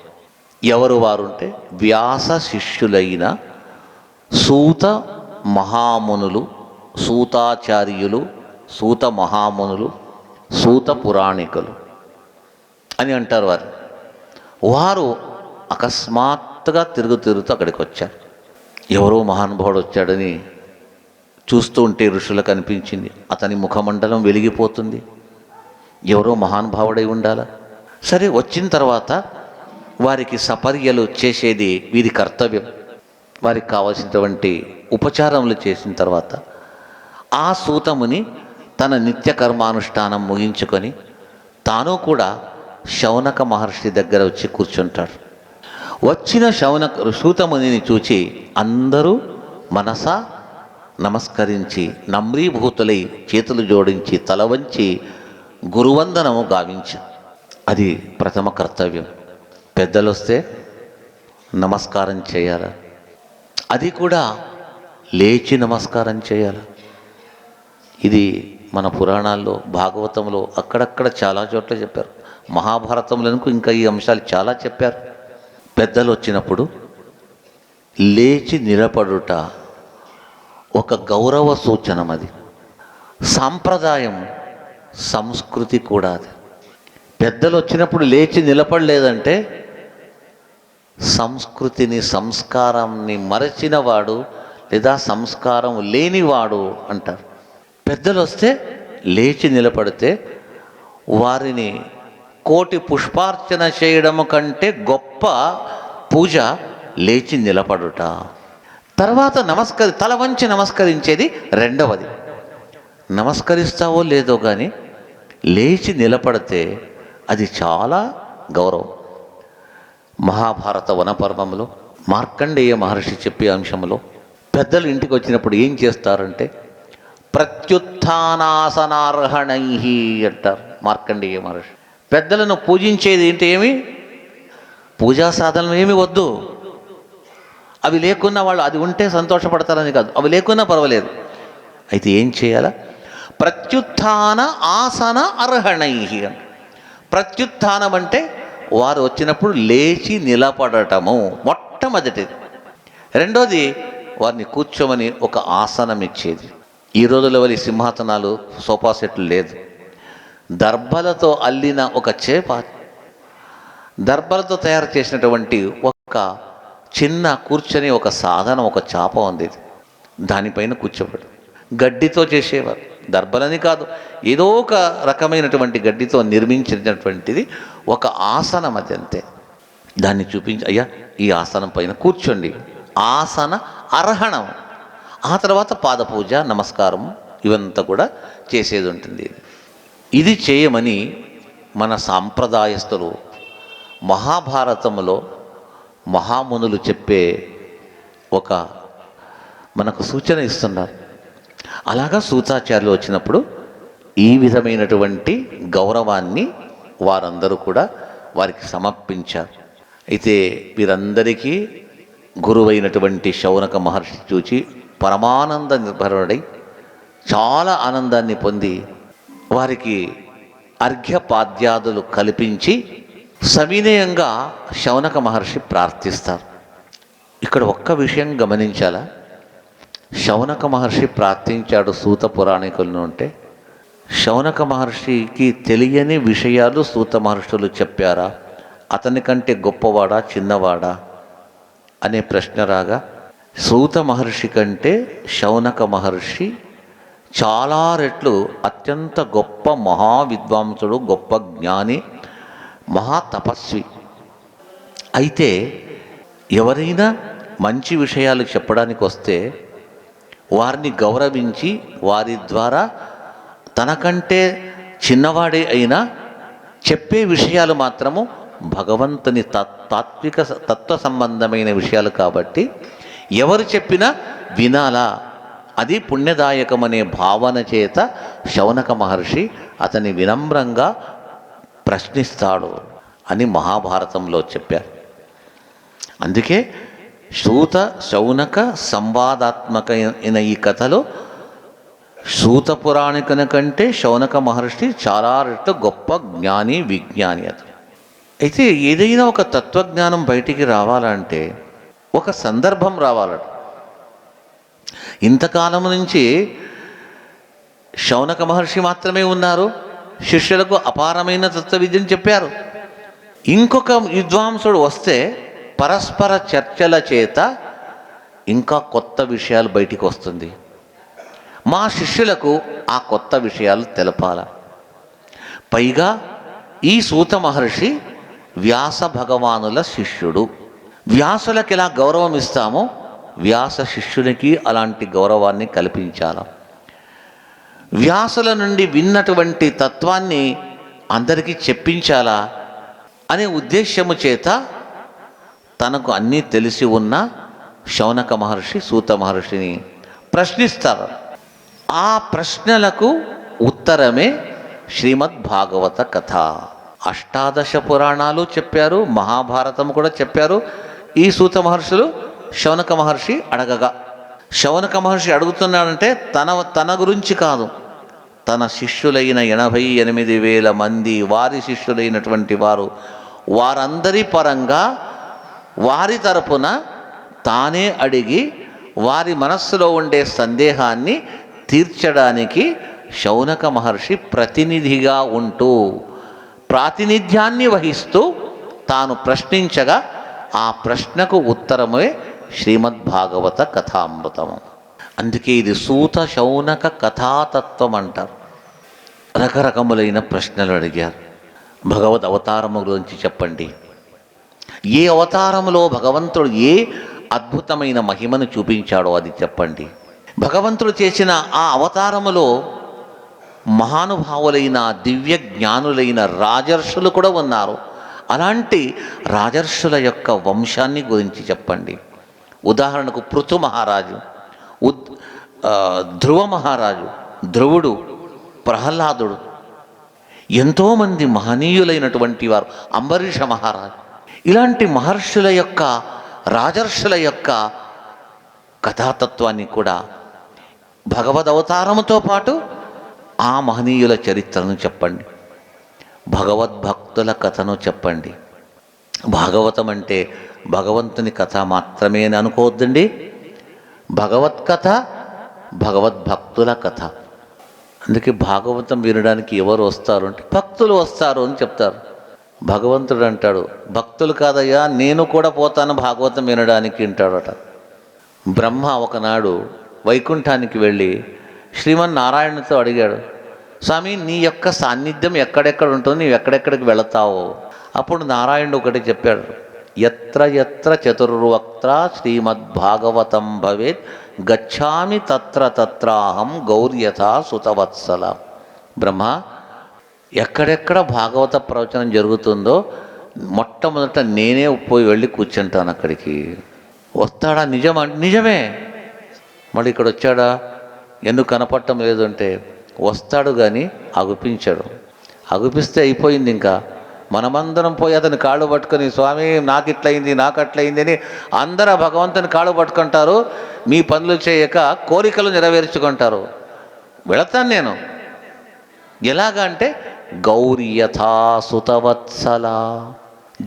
ఎవరు వారుంటే వ్యాస శిష్యులైన సూత మహామునులు, సూతాచార్యులు, సూత మహామునులు, సూత పురాణికులు అని అంటారు. వారు అకస్మాత్తుగా తిరుగుతూ అక్కడికి వచ్చారు. ఎవరో మహానుభావుడు వచ్చాడని చూస్తూ ఉంటే ఋషులకు అనిపించింది. అతని ముఖమండలం వెలిగిపోతుంది, ఎవరో మహానుభావుడై ఉండాలా. సరే, వచ్చిన తర్వాత వారికి సపర్యలు చేసేది వీరి కర్తవ్యం. వారికి కావలసినటువంటి ఉపచారములు చేసిన తర్వాత ఆ సూతముని తన నిత్య కర్మానుష్ఠానం ముగించుకొని తాను కూడా శౌనక మహర్షి దగ్గర వచ్చి కూర్చుంటాడు. వచ్చిన సూతమునిని చూచి అందరూ మనసా నమస్కరించి నమ్రీభూతులై చేతులు జోడించి తల వంచి గురువందనము గావించారు. అది ప్రథమ కర్తవ్యం. పెద్దలు వస్తే నమస్కారం చేయాలి, అది కూడా లేచి నమస్కారం చేయాలి. ఇది మన పురాణాల్లో, భాగవతంలో అక్కడక్కడ చాలా చోట్ల చెప్పారు. మహాభారతంలో ఇంకా ఈ అంశాలు చాలా చెప్పారు. పెద్దలు వచ్చినప్పుడు లేచి నిలబడుట ఒక గౌరవ సూచనం. అది సాంప్రదాయం, సంస్కృతి కూడా. అది పెద్దలు వచ్చినప్పుడు లేచి నిలబడలేదంటే సంస్కృతిని, సంస్కారాన్ని మరచినవాడు లేదా సంస్కారం లేనివాడు అంటారు. పెద్దలు వస్తే లేచి నిలబడితే వారిని కోటి పుష్పార్చన చేయడం కంటే గొప్ప పూజ లేచి నిలబడుట. తర్వాత తల వంచి నమస్కరించేది రెండవది. నమస్కరిస్తావో లేదో కానీ లేచి నిలబడితే అది చాలా గౌరవం. మహాభారత వనపర్వంలో మార్కండేయ మహర్షి చెప్పే అంశంలో పెద్దలు ఇంటికి వచ్చినప్పుడు ఏం చేస్తారంటే ప్రత్యుత్థానాసనార్హణై అంటారు మార్కండేయ మహర్షి. పెద్దలను పూజించేది ఏంటి? ఏమి పూజా సాధనలు ఏమి వద్దు. అవి లేకున్నా వాళ్ళు, అది ఉంటే సంతోషపడతారని కాదు, అవి లేకున్నా పర్వాలేదు. అయితే ఏం చేయాలా? ప్రత్యుత్థాన ఆసన అర్హణై. ప్రత్యుత్థానం అంటే వారు వచ్చినప్పుడు లేచి నిలబడటము మొట్టమొదటిది. రెండోది వారిని కూర్చోమని ఒక ఆసనం ఇచ్చేది. ఈ రోజుల వల్ల సింహాసనాలు, సోఫా సెట్లు లేదు. దర్భలతో అల్లిన ఒక చేప, దర్భలతో తయారు చేసినటువంటి ఒక చిన్న కూర్చొని ఒక సాధనం, ఒక చాప ఉంది. దానిపైన కూర్చోబడి గడ్డితో చేసేవారు. దర్భలని కాదు, ఏదో ఒక రకమైనటువంటి గడ్డితో నిర్మించినటువంటిది ఒక ఆసనం, అది అంతే. దాన్ని చూపించి, అయ్యా ఈ ఆసనం పైన కూర్చోండి, ఆసన అర్హణం. ఆ తర్వాత పాదపూజ, నమస్కారం ఇవంతా కూడా చేసేది ఉంటుంది. ఇది చేయమని మన సాంప్రదాయస్తులు మహాభారతంలో మహామునులు చెప్పే ఒక మనకు సూచన ఇస్తున్నారు. అలాగా సూతాచార్యులు వచ్చినప్పుడు ఈ విధమైనటువంటి గౌరవాన్ని వారందరూ కూడా వారికి సమర్పించారు. అయితే వీరందరికీ గురువైనటువంటి శౌనక మహర్షి చూచి పరమానంద నిర్భరుడై చాలా ఆనందాన్ని పొంది వారికి అర్ఘ్యపాద్యాదులు కల్పించి సవినయంగా శౌనక మహర్షి ప్రార్థిస్తారు. ఇక్కడ ఒక్క విషయం గమనించాలా, శౌనక మహర్షి ప్రార్థించాడు సూత పురాణికులను అంటే, శౌనక మహర్షికి తెలియని విషయాలు సూత మహర్షులు చెప్పారా, అతని కంటే గొప్పవాడా చిన్నవాడా అనే ప్రశ్న రాగా, సూత మహర్షి కంటే శౌనక మహర్షి చాలా రెట్లు అత్యంత గొప్ప మహావిద్వాంసుడు, గొప్ప జ్ఞాని, మహాతపస్వి. అయితే ఎవరైనా మంచి విషయాలు చెప్పడానికి వస్తే వారిని గౌరవించి వారి ద్వారా తనకంటే చిన్నవాడే అయినా చెప్పే విషయాలు మాత్రము భగవంతుని తాత్విక తత్వ సంబంధమైన విషయాలు కాబట్టి ఎవరు చెప్పినా వినాలా, అది పుణ్యదాయకమనే భావన చేత శౌనక మహర్షి అతని వినమ్రంగా ప్రశ్నిస్తాడు అని మహాభారతంలో చెప్పారు. అందుకే సూత శౌనక సంవాదాత్మకమైన ఈ కథలో సూత పురాణికుని కంటే శౌనక మహర్షి చాలా రెట్లు గొప్ప జ్ఞాని, విజ్ఞాని అతను. అయితే ఏదైనా ఒక తత్వజ్ఞానం బయటికి రావాలంటే ఒక సందర్భం రావాలట. ఇంతకాలం నుంచి శౌనక మహర్షి మాత్రమే ఉన్నారు, శిష్యులకు అపారమైన తత్వ విద్యను చెప్పారు. ఇంకొక విద్వాంసుడు వస్తే పరస్పర చర్చల చేత ఇంకా కొత్త విషయాలు బయటికి వస్తుంది. మా శిష్యులకు ఆ కొత్త విషయాలు తెలపాల. పైగా ఈ సూత మహర్షి వ్యాస భగవానుల శిష్యుడు. వ్యాసులకు ఎలా గౌరవం ఇస్తామో వ్యాస శిష్యునికి అలాంటి గౌరవాన్ని కల్పించాల. వ్యాసుల నుండి విన్నటువంటి తత్వాన్ని అందరికీ చెప్పించాలా అనే ఉద్దేశ్యము చేత తనకు అన్నీ తెలిసి ఉన్న శౌనక మహర్షి సూత మహర్షిని ప్రశ్నిస్తారు. ఆ ప్రశ్నలకు ఉత్తరమే శ్రీమద్ భాగవత కథ. అష్టాదశ పురాణాలు చెప్పారు, మహాభారతం కూడా చెప్పారు. ఈ సూత మహర్షులు శౌనక మహర్షి అడగగా, శౌనక మహర్షి అడుగుతున్నాడంటే తన గురించి కాదు, తన శిష్యులైన 88,000 మంది వారి శిష్యులైనటువంటి వారందరి పరంగా వారి తరపున తానే అడిగి వారి మనస్సులో ఉండే సందేహాన్ని తీర్చడానికి శౌనక మహర్షి ప్రతినిధిగా ఉంటూ ప్రాతినిధ్యాన్ని వహిస్తూ తాను ప్రశ్నించగా ఆ ప్రశ్నకు ఉత్తరమే శ్రీమద్భాగవత కథామృతము. అందుకే ఇది సూత శౌనక కథాతత్వం అంటారు. రకరకములైన ప్రశ్నలు అడిగారు. భగవద్ అవతారము గురించి చెప్పండి, ఏ అవతారములో భగవంతుడు ఏ అద్భుతమైన మహిమను చూపించాడో అది చెప్పండి. భగవంతుడు చేసిన ఆ అవతారములో మహానుభావులైన దివ్య జ్ఞానులైన రాజర్షులు కూడా ఉన్నారు. అలాంటి రాజర్షుల యొక్క వంశాన్ని గురించి చెప్పండి. ఉదాహరణకు పృథు మహారాజు, ధ్రువ మహారాజు, ధ్రువుడు, ప్రహ్లాదుడు, ఎంతోమంది మహనీయులైనటువంటి వారు, అంబరీష మహారాజు, ఇలాంటి మహర్షుల యొక్క రాజర్షుల యొక్క కథాతత్వాన్ని కూడా భగవద్ అవతారముతో పాటు ఆ మహనీయుల చరిత్రను చెప్పండి. భగవద్భక్తుల కథను చెప్పండి. భాగవతం అంటే భగవంతుని కథ మాత్రమే అని అనుకోవద్దండి. భగవత్ కథ, భగవద్భక్తుల కథ. అందుకే భాగవతం వినడానికి ఎవరు వస్తారు అంటే భక్తులు వస్తారు అని చెప్తారు. భగవంతుడు అంటాడు, భక్తులు కాదయ్యా నేను కూడా పోతాను భాగవతం వినడానికి అంటాడట. బ్రహ్మ ఒకనాడు వైకుంఠానికి వెళ్ళి శ్రీమన్నారాయణునితో అడిగాడు, స్వామి నీ యొక్క సాన్నిధ్యం ఎక్కడెక్కడ ఉంటుంది, నీవు ఎక్కడెక్కడికి వెళతావు? అప్పుడు నారాయణుడు ఒకటి చెప్పాడు, ఎత్ర ఎత్ర చతుర్వక్త్ర శ్రీమద్భాగవతం భవేత్ గచ్ఛామి తత్ర తత్రాహం గౌర్యథా సుతవత్సల. బ్రహ్మ, ఎక్కడెక్కడ భాగవత ప్రవచనం జరుగుతుందో మొట్టమొదట నేనే పోయి వెళ్ళి కూర్చుంటాను అక్కడికి. వస్తాడా? నిజమే. మళ్ళీ ఇక్కడ వచ్చాడా? ఎందుకు కనపడటం లేదు అంటే, వస్తాడు కానీ అగుపించాడు. అగుపిస్తే అయిపోయింది. ఇంకా మనమందరం పోయి అతని కాళ్ళు పట్టుకొని, స్వామి నాకు ఇట్లయింది, నాకు అట్లయింది అని అందరూ భగవంతుని కాళ్ళు పట్టుకుంటారు. మీ పనులు చేయక కోరికలు నెరవేర్చుకుంటారు. వెళతాను నేను. ఎలాగంటే గౌర్యథా సుతవత్సల.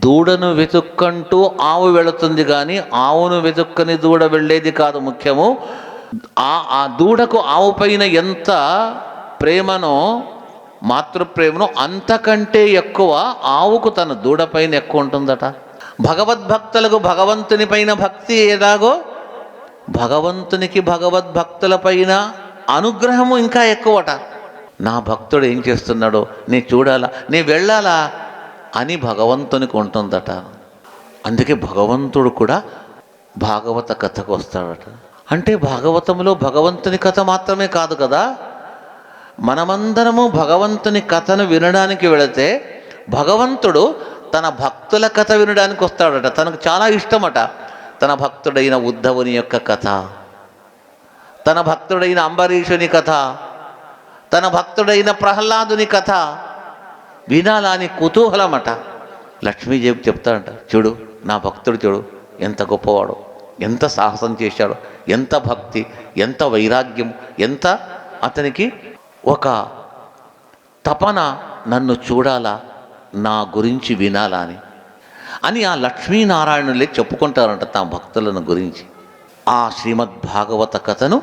దూడను వెతుక్కంటూ ఆవు వెళుతుంది కానీ ఆవును వెతుక్కని దూడ వెళ్ళేది కాదు ముఖ్యము. ఆ దూడకు ఆవు పైన ఎంత ప్రేమనో, మాతృప్రేమనో అంతకంటే ఎక్కువ ఆవుకు తన దూడ పైన ఎక్కువ ఉంటుందట. భగవద్భక్తులకు భగవంతుని పైన భక్తి ఎలాగో భగవంతునికి భగవద్భక్తుల పైన అనుగ్రహము ఇంకా ఎక్కువట. నా భక్తుడు ఏం చేస్తున్నాడో నీ చూడాలా, నీ వెళ్ళాలా అని భగవంతునికి ఉంటుందట. అందుకే భగవంతుడు కూడా భాగవత కథకు వస్తాడట. అంటే భాగవతంలో భగవంతుని కథ మాత్రమే కాదు కదా, మనమందరము భగవంతుని కథను వినడానికి వెళితే భగవంతుడు తన భక్తుల కథ వినడానికి వస్తాడట. తనకు చాలా ఇష్టమట తన భక్తుడైన ఉద్ధవుని యొక్క కథ, తన భక్తుడైన అంబరీషుని కథ, తన భక్తుడైన ప్రహ్లాదుని కథ వినాలని కుతూహలమట. లక్ష్మీదేవి చెప్తాడంట, చూడు నా భక్తుడు చూడు ఎంత గొప్పవాడు, ఎంత సాహసం చేశాడు, ఎంత భక్తి, ఎంత వైరాగ్యం, ఎంత అతనికి ఒక తపన, నన్ను చూడాలా, నా గురించి వినాలా అని ఆ లక్ష్మీనారాయణులే చెప్పుకుంటారంట తమ భక్తులను గురించి. ఆ శ్రీమద్భాగవత కథను,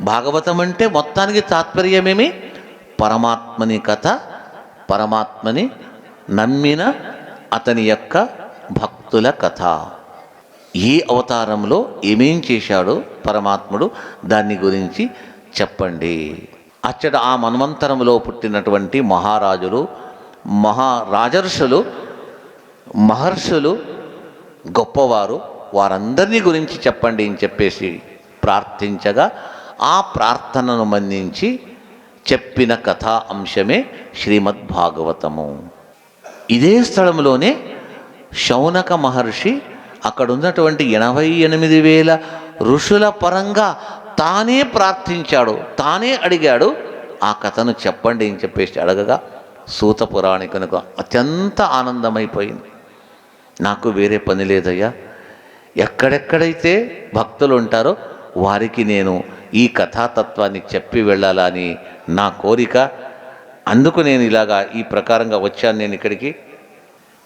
భాగవతం అంటే మొత్తానికి తాత్పర్యమేమి? పరమాత్మని కథ, పరమాత్మని నమ్మిన అతని యొక్క భక్తుల కథ. ఏ అవతారంలో ఏమేం చేశాడో పరమాత్ముడు దాన్ని గురించి చెప్పండి. అచ్చట ఆ మన్వంతరంలో పుట్టినటువంటి మహారాజులు, రాజర్షులు, మహర్షులు, గొప్పవారు, వారందరినీ గురించి చెప్పండి అని చెప్పేసి ప్రార్థించగా ఆ ప్రార్థనను మన్నించి చెప్పిన కథా అంశమే శ్రీమద్భాగవతము. ఇదే స్థలంలోనే శౌనక మహర్షి అక్కడ ఉన్నటువంటి 88,000 ఋషుల పరంగా తానే ప్రార్థించాడు, తానే అడిగాడు, ఆ కథను చెప్పండి అని చెప్పేసి అడగగా సూత పురాణికునికి అత్యంత ఆనందమైపోయింది. నాకు వేరే పని లేదయ్యా, ఎక్కడెక్కడైతే భక్తులు ఉంటారో వారికి నేను ఈ కథాతత్వాన్ని చెప్పి వెళ్ళాలని నా కోరిక. అందుకు నేను ఇలాగా ఈ ప్రకారంగా వచ్చాను. నేను ఇక్కడికి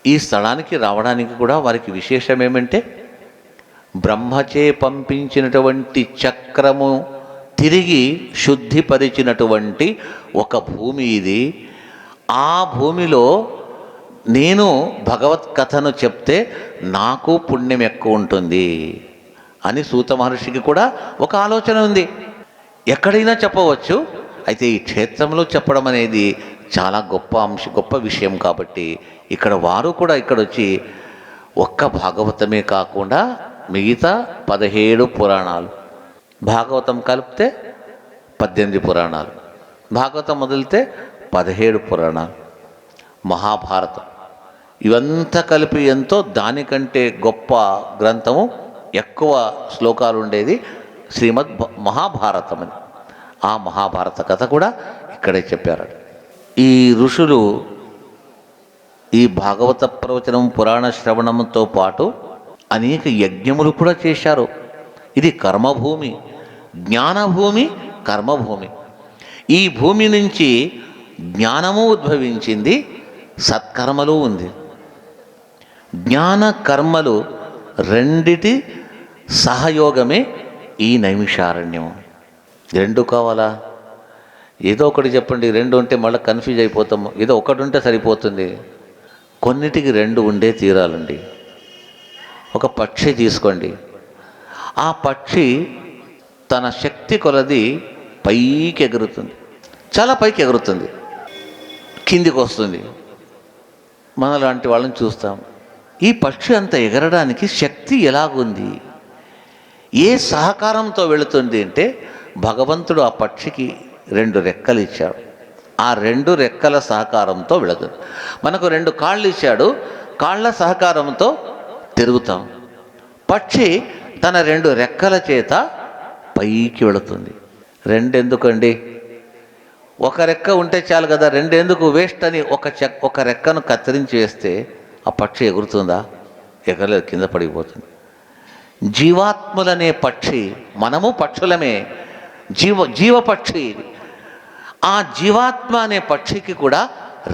ఈ స్థలానికి రావడానికి కూడా వారికి విశేషం ఏమంటే, బ్రహ్మచే పంపించినటువంటి చక్రము తిరిగి శుద్ధిపరిచినటువంటి ఒక భూమి ఇది. ఆ భూమిలో నేను భగవత్ కథను చెప్తే నాకు పుణ్యం ఎక్కువ ఉంటుంది అని సూత మహర్షికి కూడా ఒక ఆలోచన ఉంది. ఎక్కడైనా చెప్పవచ్చు, అయితే ఈ క్షేత్రంలో చెప్పడం అనేది చాలా గొప్ప విషయం కాబట్టి ఇక్కడ వారు కూడా ఇక్కడొచ్చి ఒక్క భాగవతమే కాకుండా మిగతా 17 పురాణాలు, భాగవతం కలిపితే 18 పురాణాలు, భాగవతం మొదలితే 17 పురాణాలు, మహాభారతం, ఇవంతా కలిపి ఎంతో, దానికంటే గొప్ప గ్రంథము, ఎక్కువ శ్లోకాలు ఉండేది మహాభారతం అని. ఆ మహాభారత కథ కూడా ఇక్కడే చెప్పారు. ఈ ఋషులు ఈ భాగవత ప్రవచనం, పురాణ శ్రవణంతో పాటు అనేక యజ్ఞములు కూడా చేశారు. ఇది కర్మభూమి, జ్ఞానభూమి, కర్మభూమి. ఈ భూమి నుంచి జ్ఞానము ఉద్భవించింది, సత్కర్మలు ఉంది. జ్ఞాన కర్మలు రెండిటి సహయోగమే ఈ నైమిషారణ్యం. రెండు కావాలా? ఏదో ఒకటి చెప్పండి. రెండు ఉంటే మళ్ళీ కన్ఫ్యూజ్ అయిపోతాము. ఏదో ఒకటి ఉంటే సరిపోతుంది. కొన్నిటికి రెండు ఉండే తీరాలండి. ఒక పక్షి తీసుకోండి. ఆ పక్షి తన శక్తి కొలది పైకి ఎగురుతుంది, చాలా పైకి ఎగురుతుంది, కిందికి వస్తుంది. మనలాంటి వాళ్ళని చూస్తాం. ఈ పక్షి అంత ఎగరడానికి శక్తి ఎలాగుంది, ఏ సహకారంతో వెళుతుంది అంటే భగవంతుడు ఆ పక్షికి 2 రెక్కలు ఇచ్చాడు. ఆ 2 రెక్కల సహకారంతో వెళుతుంది. మనకు 2 కాళ్ళు ఇచ్చాడు, కాళ్ళ సహకారంతో తిరుగుతాం. పక్షి తన 2 రెక్కల చేత పైకి వెళుతుంది. 2 ఎందుకండి? ఒక రెక్క ఉంటే చాలు కదా, 2 ఎందుకు వేస్ట్ అని ఒక రెక్కను కత్తిరించి వేస్తే ఆ పక్షి ఎగురుతుందా? ఎగరలేదు, కింద పడిపోతుంది. జీవాత్ములనే పక్షి, మనము పక్షులమే, జీవపక్షి. ఆ జీవాత్మ అనే పక్షికి కూడా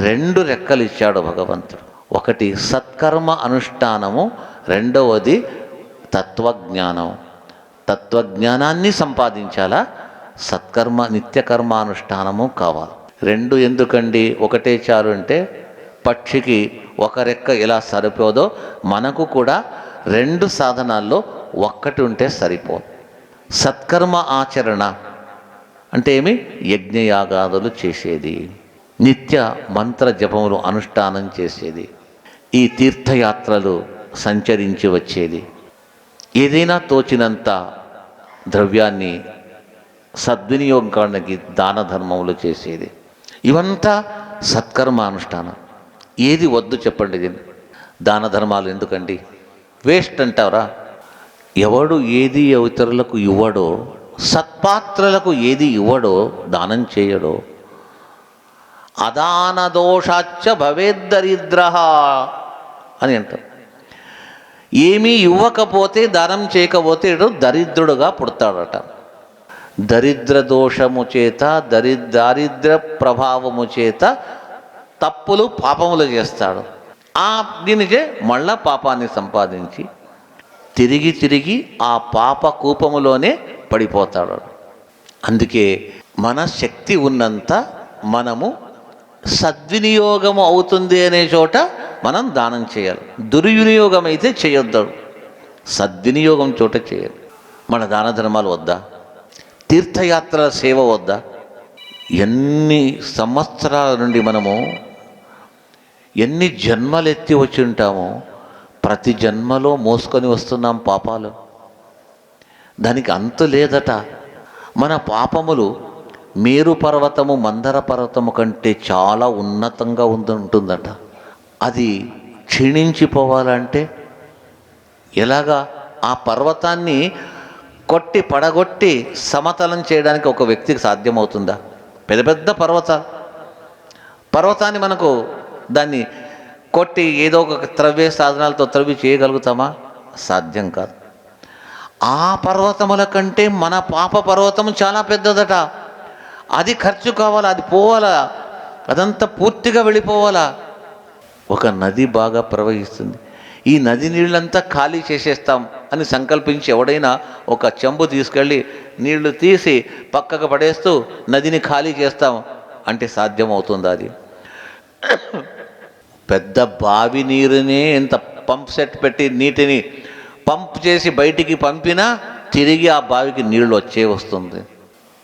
2 రెక్కలు ఇచ్చాడు భగవంతుడు. ఒకటి సత్కర్మ అనుష్ఠానము, రెండవది తత్వజ్ఞానం. తత్వజ్ఞానాన్ని సంపాదించాలా, సత్కర్మ నిత్యకర్మానుష్ఠానము కావాలి. 2 ఎందుకండి? ఒకటే చాలు అంటే పక్షికి ఒక రెక్క ఎలా సరిపోదో మనకు కూడా 2 సాధనాల్లో ఒక్కటి ఉంటే సరిపోదు. సత్కర్మ ఆచరణ అంటే ఏమి? యజ్ఞయాగాదులు చేసేది, నిత్య మంత్ర జపములు అనుష్ఠానం చేసేది, ఈ తీర్థయాత్రలు సంచరించి వచ్చేది, ఏదైనా తోచినంత ద్రవ్యాన్ని సద్వినియోగానికి దాన ధర్మములు చేసేది, ఇవంతా సత్కర్మానుష్ఠానం. ఏది వద్దు చెప్పండి? దాన ధర్మాలు ఎందుకండి? వేస్ట్ అంటారా? ఎవడు ఏది ఇతరులకు ఇవ్వడో, సత్పాత్రలకు ఏది ఇవ్వడో, దానం చేయడో, అదాన దోషాచ్చ భవేద్దరిద్ర అని అంటారు. ఏమీ ఇవ్వకపోతే, దానం చేయకపోతే దరిద్రుడుగా పుడతాడట. దరిద్ర దోషము చేత, దారిద్ర ప్రభావము చేత తప్పులు పాపములు చేస్తాడు. దీనికే మళ్ళా పాపాన్ని సంపాదించి తిరిగి ఆ పాప కూపములోనే పడిపోతాడు. అందుకే మన శక్తి ఉన్నంత మనము సద్వినియోగము అవుతుంది అనే చోట మనం దానం చేయాలి. దుర్వినియోగం అయితే చేయొద్దు, సద్వినియోగం చోట చేయాలి. మన దాన ధర్మాలు వద్దా? తీర్థయాత్రల సేవ వద్దా? ఎన్ని సంవత్సరాల నుండి మనము ఎన్ని జన్మలెత్తి వచ్చి ఉంటామో, ప్రతి జన్మలో మోసుకొని వస్తున్నాం పాపాలు. దానికి అంతు లేదట. మన పాపములు మేరు పర్వతము, మందర పర్వతము కంటే చాలా ఉన్నతంగా ఉంటుందట. అది క్షీణించిపోవాలంటే ఎలాగా? ఆ పర్వతాన్ని కొట్టి పడగొట్టి సమతలం చేయడానికి ఒక వ్యక్తికి సాధ్యమవుతుందా? పెద్ద పెద్ద పర్వతాన్ని మనకు దాన్ని కొట్టి ఏదో ఒక త్రవ్వే సాధనాలతో త్రవ్వి చేయగలుగుతామా? సాధ్యం కాదు. ఆ పర్వతముల కంటే మన పాప పర్వతం చాలా పెద్దదట. అది ఖర్చు కావాలా, అది పోవాలా, అదంతా పూర్తిగా వెళ్ళిపోవాలా. ఒక నది బాగా ప్రవహిస్తుంది, ఈ నది నీళ్ళంతా ఖాళీ చేసేస్తాం అని సంకల్పించి ఎవడైనా ఒక చెంబు తీసుకెళ్ళి నీళ్లు తీసి పక్కకు పడేస్తూ నదిని ఖాళీ చేస్తాం అంటే సాధ్యమవుతుందా? అది పెద్ద బావి నీరునే ఎంత పంప్ సెట్ పెట్టి నీటిని పంప్ చేసి బయటికి పంపినా తిరిగి ఆ బావికి నీళ్ళు వస్తుంది.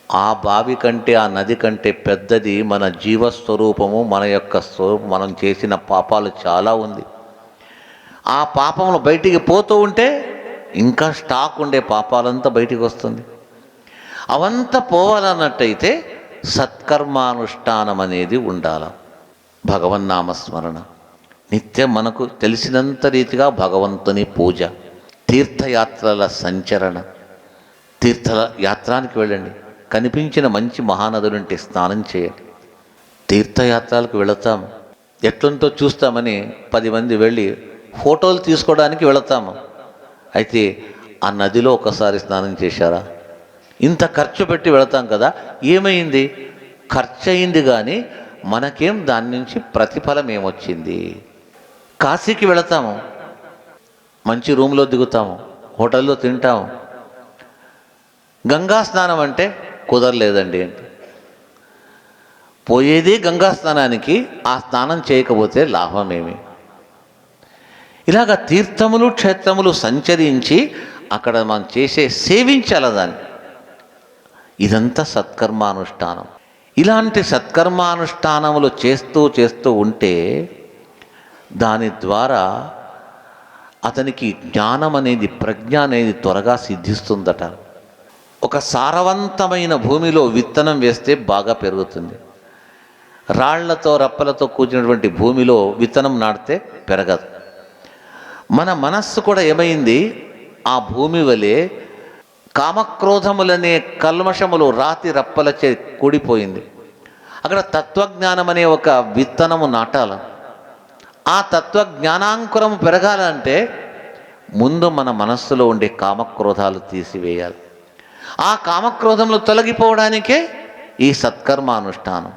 ఆ బావి కంటే, ఆ నది కంటే పెద్దది మన జీవస్వరూపము, మన యొక్క స్వరూపం. మనం చేసిన పాపాలు చాలా ఉంది. ఆ పాపములు బయటికి పోతూ ఉంటే ఇంకా స్టాక్ ఉండే పాపాలంతా బయటికి వస్తుంది. అవంతా పోవాలన్నట్టయితే సత్కర్మానుష్ఠానం అనేది ఉండాలి. భగవన్నామస్మరణ, నిత్యం మనకు తెలిసినంత రీతిగా భగవంతుని పూజ, తీర్థయాత్రల సంచరణ. తీర్థయాత్రానికి వెళ్ళండి, కనిపించిన మంచి మహానదులుంటే స్నానం చేయండి. తీర్థయాత్రలకు వెళతాం, ఎట్లంతో చూస్తామని 10 మంది వెళ్ళి ఫోటోలు తీసుకోవడానికి వెళతాము. అయితే ఆ నదిలో ఒకసారి స్నానం చేశారా? ఇంత ఖర్చు పెట్టి వెళతాం కదా, ఏమైంది? ఖర్చు అయింది కానీ మనకేం దాని నుంచి ప్రతిఫలం ఏమొచ్చింది? కాశీకి వెళతాము, మంచి రూమ్లో దిగుతాము, హోటల్లో తింటాము. గంగా స్నానం అంటే కుదరలేదండి అంటే పోయేది గంగా స్నానానికి, ఆ స్నానం చేయకపోతే లాభమేమి? ఇలాగ తీర్థములు క్షేత్రములు సంచరించి అక్కడ మనం సేవించాల దాన్ని. ఇదంతా సత్కర్మానుష్ఠానం. ఇలాంటి సత్కర్మానుష్ఠానములు చేస్తూ చేస్తూ ఉంటే దాని ద్వారా అతనికి జ్ఞానం అనేది, ప్రజ్ఞ అనేది త్వరగా సిద్ధిస్తుందట. ఒక సారవంతమైన భూమిలో విత్తనం వేస్తే బాగా పెరుగుతుంది. రాళ్లతో రప్పలతో కూర్చున్నటువంటి భూమిలో విత్తనం నాటితే పెరగదు. మన మనస్సు కూడా ఏమైంది, ఆ భూమి వలె కామక్రోధములనే కల్మషములు రాతి రప్పలచే కూడిపోయింది. అక్కడ తత్వజ్ఞానం అనే ఒక విత్తనము నాటాల. ఆ తత్వజ్ఞానాంకురము పెరగాలంటే ముందు మన మనస్సులో ఉండే కామక్రోధాలు తీసివేయాలి. ఆ కామక్రోధములు తొలగిపోవడానికే ఈ సత్కర్మానుష్ఠానం.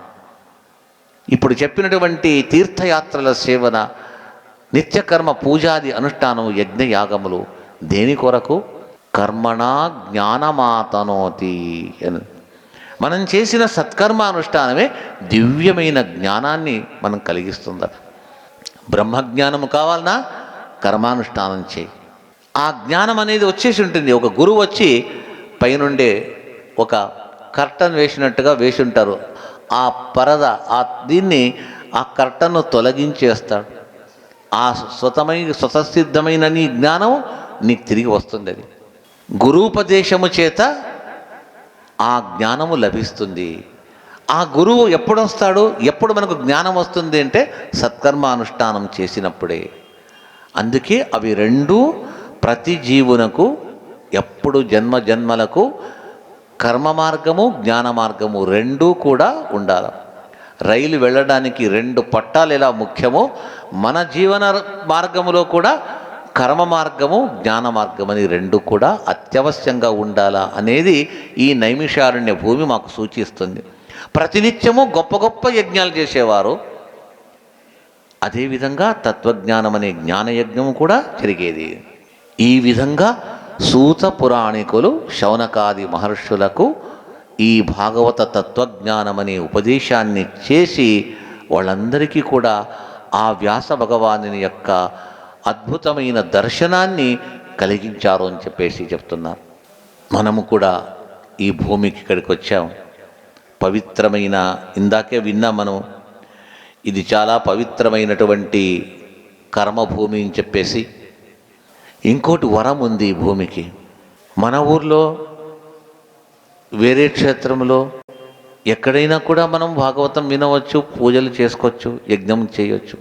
ఇప్పుడు చెప్పినటువంటి తీర్థయాత్రల సేవన, నిత్యకర్మ పూజాది అనుష్ఠానము, యజ్ఞయాగములు దేని కొరకు? కర్మణా జ్ఞానమాతనోతి అని. మనం చేసిన సత్కర్మానుష్ఠానమే దివ్యమైన జ్ఞానాన్ని మనం కలిగిస్తుందట. బ్రహ్మజ్ఞానము కావాలన్నా కర్మానుష్ఠానం చేయి. ఆ జ్ఞానం అనేది వచ్చేసి ఉంటుంది. ఒక గురువు వచ్చి పైనుండే ఒక కర్టన్ వేసినట్టుగా వేసి ఉంటారు. ఆ పరద, దీన్ని, ఆ కర్టన్ను తొలగించేస్తాడు. ఆ స్వతసిద్ధమైన నీ జ్ఞానం నీకు తిరిగి వస్తుంది. అది గురూపదేశము చేత ఆ జ్ఞానము లభిస్తుంది. ఆ గురువు ఎప్పుడు వస్తాడు, ఎప్పుడు మనకు జ్ఞానం వస్తుంది అంటే సత్కర్మానుష్ఠానం చేసినప్పుడే. అందుకే అవి రెండూ ప్రతి జీవునకు ఎప్పుడు జన్మ జన్మలకు కర్మ మార్గము, జ్ఞాన మార్గము రెండూ కూడా ఉండాలి. రైలు వెళ్ళడానికి రెండు పట్టాలు ఎలా ముఖ్యమో మన జీవన మార్గములో కూడా కర్మ మార్గము, జ్ఞాన మార్గం అని రెండు కూడా అత్యవశ్యంగా ఉండాలా అనేది ఈ నైమిషారణ్య భూమి మాకు సూచిస్తుంది. ప్రతినిత్యము గొప్ప గొప్ప యజ్ఞాలు చేసేవారు. అదేవిధంగా తత్వజ్ఞానం అనే జ్ఞానయజ్ఞము కూడా జరిగేది. ఈ విధంగా సూత పురాణికులు శౌనకాది మహర్షులకు ఈ భాగవత తత్వజ్ఞానమనే ఉపదేశాన్ని చేసి వాళ్ళందరికీ కూడా ఆ వ్యాస భగవానుని యొక్క అద్భుతమైన దర్శనాన్ని కలిగించారు అని చెప్పేసి చెప్తున్నారు. మనము కూడా ఈ భూమికి ఇక్కడికి వచ్చాం. పవిత్రమైన, ఇందాకే విన్నాం మనం, ఇది చాలా పవిత్రమైనటువంటి కర్మభూమి అని చెప్పేసి. ఇంకోటి వరం ఉంది ఈ భూమికి. మన ఊర్లో, వేరే క్షేత్రంలో, ఎక్కడైనా కూడా మనం భాగవతం వినవచ్చు, పూజలు చేసుకోవచ్చు, యజ్ఞం చేయవచ్చు.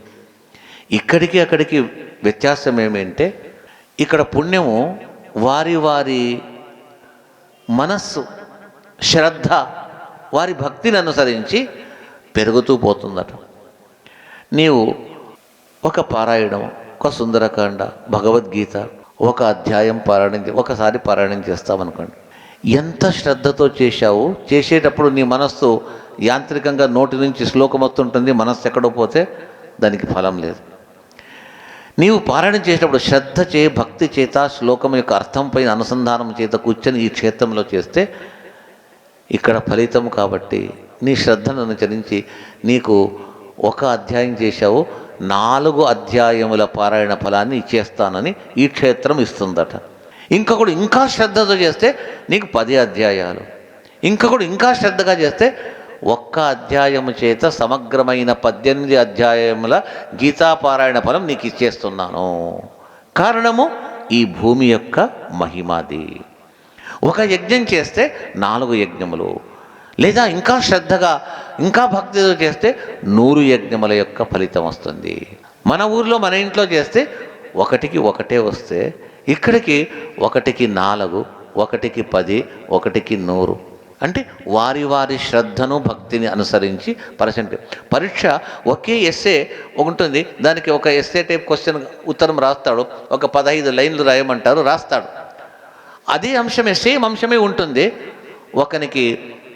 ఇక్కడికి అక్కడికి వ్యత్యాసం ఏమంటే, ఇక్కడ పుణ్యము వారి వారి మనస్సు, శ్రద్ధ, వారి భక్తిని అనుసరించి పెరుగుతూ పోతుందట. నీవు ఒక పారాయణం, ఒక సుందరకాండ, భగవద్గీత ఒక అధ్యాయం ఒకసారి పారాయణం చేస్తామనుకోండి. ఎంత శ్రద్ధతో చేశావు, చేసేటప్పుడు నీ మనస్సు యాంత్రికంగా నోటి నుంచి శ్లోకం వస్తుంటుంది, మనస్సు ఎక్కడో పోతే దానికి ఫలం లేదు. నీవు పారాయణం చేసేటప్పుడు శ్రద్ధ చే, భక్తి చేత, శ్లోకం యొక్క అర్థం పైన అనుసంధానం చేత కూర్చొని ఈ క్షేత్రంలో చేస్తే ఇక్కడ ఫలితం. కాబట్టి నీ శ్రద్ధను అనుసరించి నీకు ఒక అధ్యాయం చేశావు, 4 అధ్యాయముల పారాయణ ఫలాన్ని ఇచ్చేస్తానని ఈ క్షేత్రం ఇస్తుందట. ఇంకొకడు ఇంకా శ్రద్ధతో చేస్తే నీకు 10 అధ్యాయాలు, ఇంకొకడు ఇంకా శ్రద్ధగా చేస్తే 1 అధ్యాయము చేత సమగ్రమైన 18 అధ్యాయముల గీతాపారాయణ ఫలం నీకు ఇచ్చేస్తున్నాను. కారణము ఈ భూమి యొక్క మహిమాది. ఒక యజ్ఞం చేస్తే 4 యజ్ఞములు, లేదా ఇంకా శ్రద్ధగా, ఇంకా భక్తితో చేస్తే 100 యజ్ఞముల యొక్క ఫలితం వస్తుంది. మన ఊర్లో, మన ఇంట్లో చేస్తే 1కి 1 వస్తే, ఇక్కడికి 1కి 4, 1కి 10, 1కి 100. అంటే వారి వారి శ్రద్ధను, భక్తిని అనుసరించి పరీక్ష ఒకే ఎస్సే ఉంటుంది. దానికి ఒక ఎస్సే టైప్ క్వశ్చన్ ఉత్తరం రాస్తాడు, ఒక 15 లైన్లు రాయమంటారు, రాస్తాడు. అదే అంశమే, సేమ్ అంశమే ఉంటుంది. ఒకనికి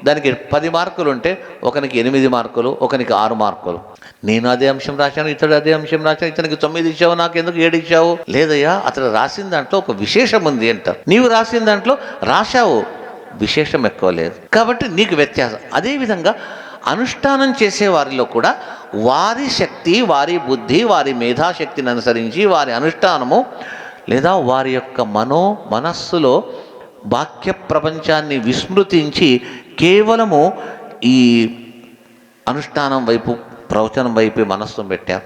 దానికి 10 మార్కులు ఉంటే ఒకనికి 8 మార్కులు, ఒకనికి 6 మార్కులు. నేను అదే అంశం రాశాను, ఇతడు అదే అంశం రాశాను, ఇతనికి 9 ఇచ్చావు, నాకు ఎందుకు 7 ఇచ్చావు? లేదయ్యా, అతడు రాసిన దాంట్లో ఒక విశేషం ఉంది అంటారు. నీవు రాసిన దాంట్లో రాశావు, విశేషం ఎక్కువ లేదు, కాబట్టి నీకు వ్యత్యాసం. అదేవిధంగా అనుష్ఠానం చేసే వారిలో కూడా వారి శక్తి, వారి బుద్ధి, వారి మేధాశక్తిని అనుసరించి వారి అనుష్ఠానము, లేదా వారి యొక్క మనస్సులో బాహ్య ప్రపంచాన్ని విస్మృతించి కేవలము ఈ అనుష్ఠానం వైపు, ప్రవచనం వైపు మనస్సును పెట్టారు.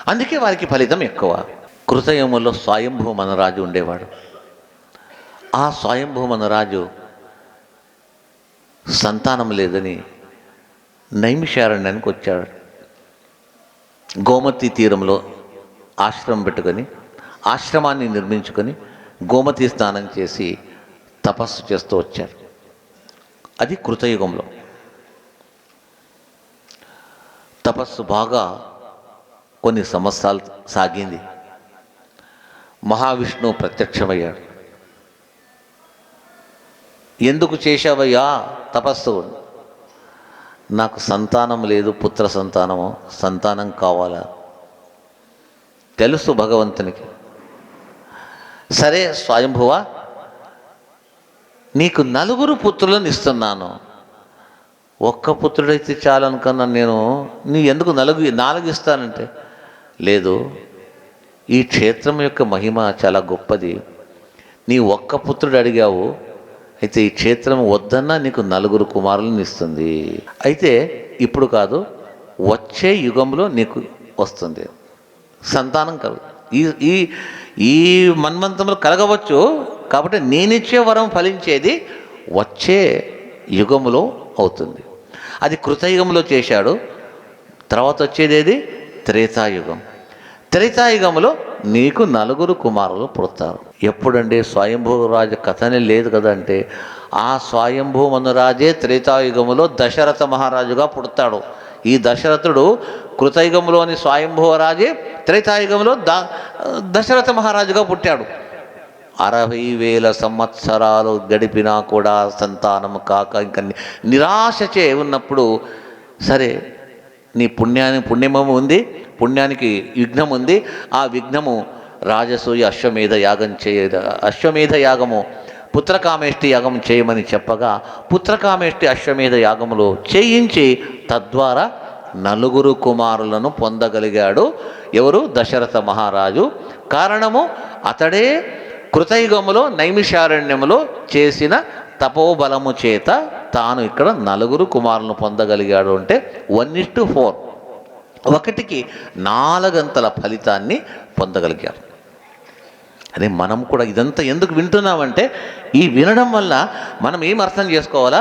అందుకే వారికి ఫలితం ఎక్కువ. కృతయుగంలో స్వయంభూ మనరాజు ఉండేవాడు. ఆ స్వయంభూ మనరాజు సంతానం లేదని నైమిషారణ్యానికి వచ్చాడు. గోమతి తీరంలో ఆశ్రమం పెట్టుకొని, ఆశ్రమాన్ని నిర్మించుకొని గోమతి స్నానం చేసి తపస్సు చేస్తూ వచ్చారు. అది కృతయుగంలో. తపస్సు బాగా కొన్ని సంవత్సరాలు సాగింది. మహావిష్ణువు ప్రత్యక్షమయ్యాడు. ఎందుకు చేశావయ్యా తపస్సు? నాకు సంతానం లేదు, పుత్ర సంతానం కావాలా తెలుసు భగవంతునికి. సరే స్వయంభువ, నీకు 4 పుత్రులను ఇస్తున్నాను. ఒక్క పుత్రుడైతే చాలనుకున్నా నేను. నీ ఎందుకు 4 ఇస్తానంటే, లేదు, ఈ క్షేత్రం యొక్క మహిమ చాలా గొప్పది. నీ ఒక్క పుత్రుడు అడిగావు, అయితే ఈ క్షేత్రం వద్దన్నా నీకు 4 కుమారులను ఇస్తుంది. అయితే ఇప్పుడు కాదు, వచ్చే యుగంలో నీకు వస్తుంది సంతానం కలుగు. ఈ ఈ మన్వంతంలో కలగవచ్చు. కాబట్టి నేనిచ్చే వరం ఫలించేది వచ్చే యుగంలో అవుతుంది. అది కృతయుగంలో చేశాడు. తర్వాత వచ్చేది ఏది? త్రేతాయుగం. త్రేతాయుగంలో నీకు 4 కుమారులు పుడతారు. ఎప్పుడంటే స్వయంభూరాజు కథనే లేదు కదా అంటే, ఆ స్వయంభూ మనురాజే త్రేతాయుగంలో దశరథ మహారాజుగా పుడతాడు. ఈ దశరథుడు కృతయుగంలోని స్వయంభూరాజే త్రేతాయుగంలో దశరథ మహారాజుగా పుట్టాడు. 60,000 సంవత్సరాలు గడిపినా కూడా సంతానం కాక ఇంకా నిరాశచే ఉన్నప్పుడు, సరే నీ పుణ్యము ఉంది, పుణ్యానికి విఘ్నం ఉంది, ఆ విఘ్నము రాజసూయ అశ్వమేధ యాగము పుత్రకామేష్టి యాగం చేయమని చెప్పగా, పుత్రకామేష్టి అశ్వమేధ యాగములో చేయించి తద్వారా 4 కుమారులను పొందగలిగాడు. ఎవరు? దశరథ మహారాజు. కారణము అతడే కృతయుగములో నైమిషారణ్యములో చేసిన తపోబలము చేత తాను ఇక్కడ 4 కుమారులను పొందగలిగాడు. అంటే 1:4, 1కి 4 ఫలితాన్ని పొందగలిగారు. అదే మనం కూడా ఇదంతా ఎందుకు వింటున్నామంటే, ఈ వినడం వల్ల మనం ఏం అర్థం చేసుకోవాలా?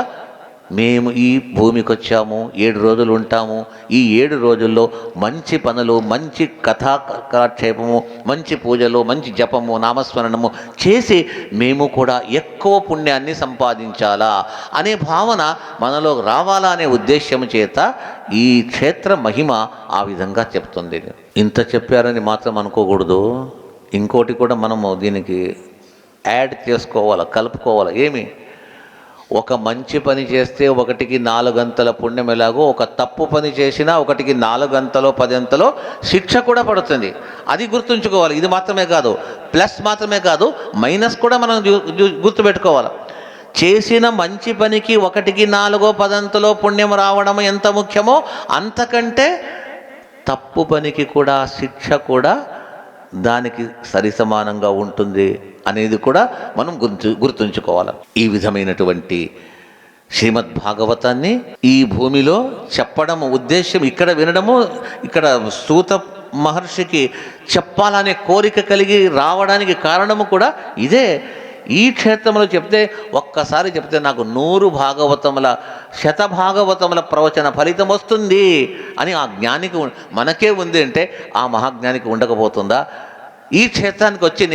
మేము ఈ భూమికి వచ్చాము, 7 రోజులు ఉంటాము. ఈ 7 రోజుల్లో మంచి పనులు, మంచి కథాకాక్షేపము, మంచి పూజలు, మంచి జపము, నామస్మరణము చేసి మేము కూడా ఎక్కువ పుణ్యాన్ని సంపాదించాలా అనే భావన మనలో రావాలా అనే ఉద్దేశం చేత ఈ క్షేత్ర మహిమ ఆ విధంగా చెప్తుంది. ఇంత చెప్పారని మాత్రం అనుకోకూడదు. ఇంకోటి కూడా మనము దీనికి యాడ్ చేసుకోవాలి, కలుపుకోవాలి. ఏమి? ఒక మంచి పని చేస్తే 1కి 4 పుణ్యం ఎలాగో, ఒక తప్పు పని చేసినా 1కి 4 10 శిక్ష కూడా పడుతుంది. అది గుర్తుంచుకోవాలి. ఇది మాత్రమే కాదు, ప్లస్ మాత్రమే కాదు, మైనస్ కూడా మనం గుర్తుపెట్టుకోవాలి. చేసిన మంచి పనికి 1కి 4 10 పుణ్యం రావడం ఎంత ముఖ్యమో, అంతకంటే తప్పు పనికి కూడా శిక్ష కూడా దానికి సరిసమానంగా ఉంటుంది అనేది కూడా మనం గుర్తుంచుకోవాలి. ఈ విధమైనటువంటి శ్రీమద్ భాగవతాన్ని ఈ భూమిలో చెప్పడం ఉద్దేశం, ఇక్కడ వినడము, ఇక్కడ సూత మహర్షికి చెప్పాలనే కోరిక కలిగి రావడానికి కారణము కూడా ఇదే. ఈ క్షేత్రంలో చెప్తే, ఒక్కసారి చెప్తే నాకు 100 భాగవతముల, శతభాగవతముల ప్రవచన ఫలితం వస్తుంది అని ఆ జ్ఞానికి మనకే ఉంది అంటే ఆ మహాజ్ఞానికి ఉండకపోతుందా? ఈ క్షేత్రానికి వచ్చి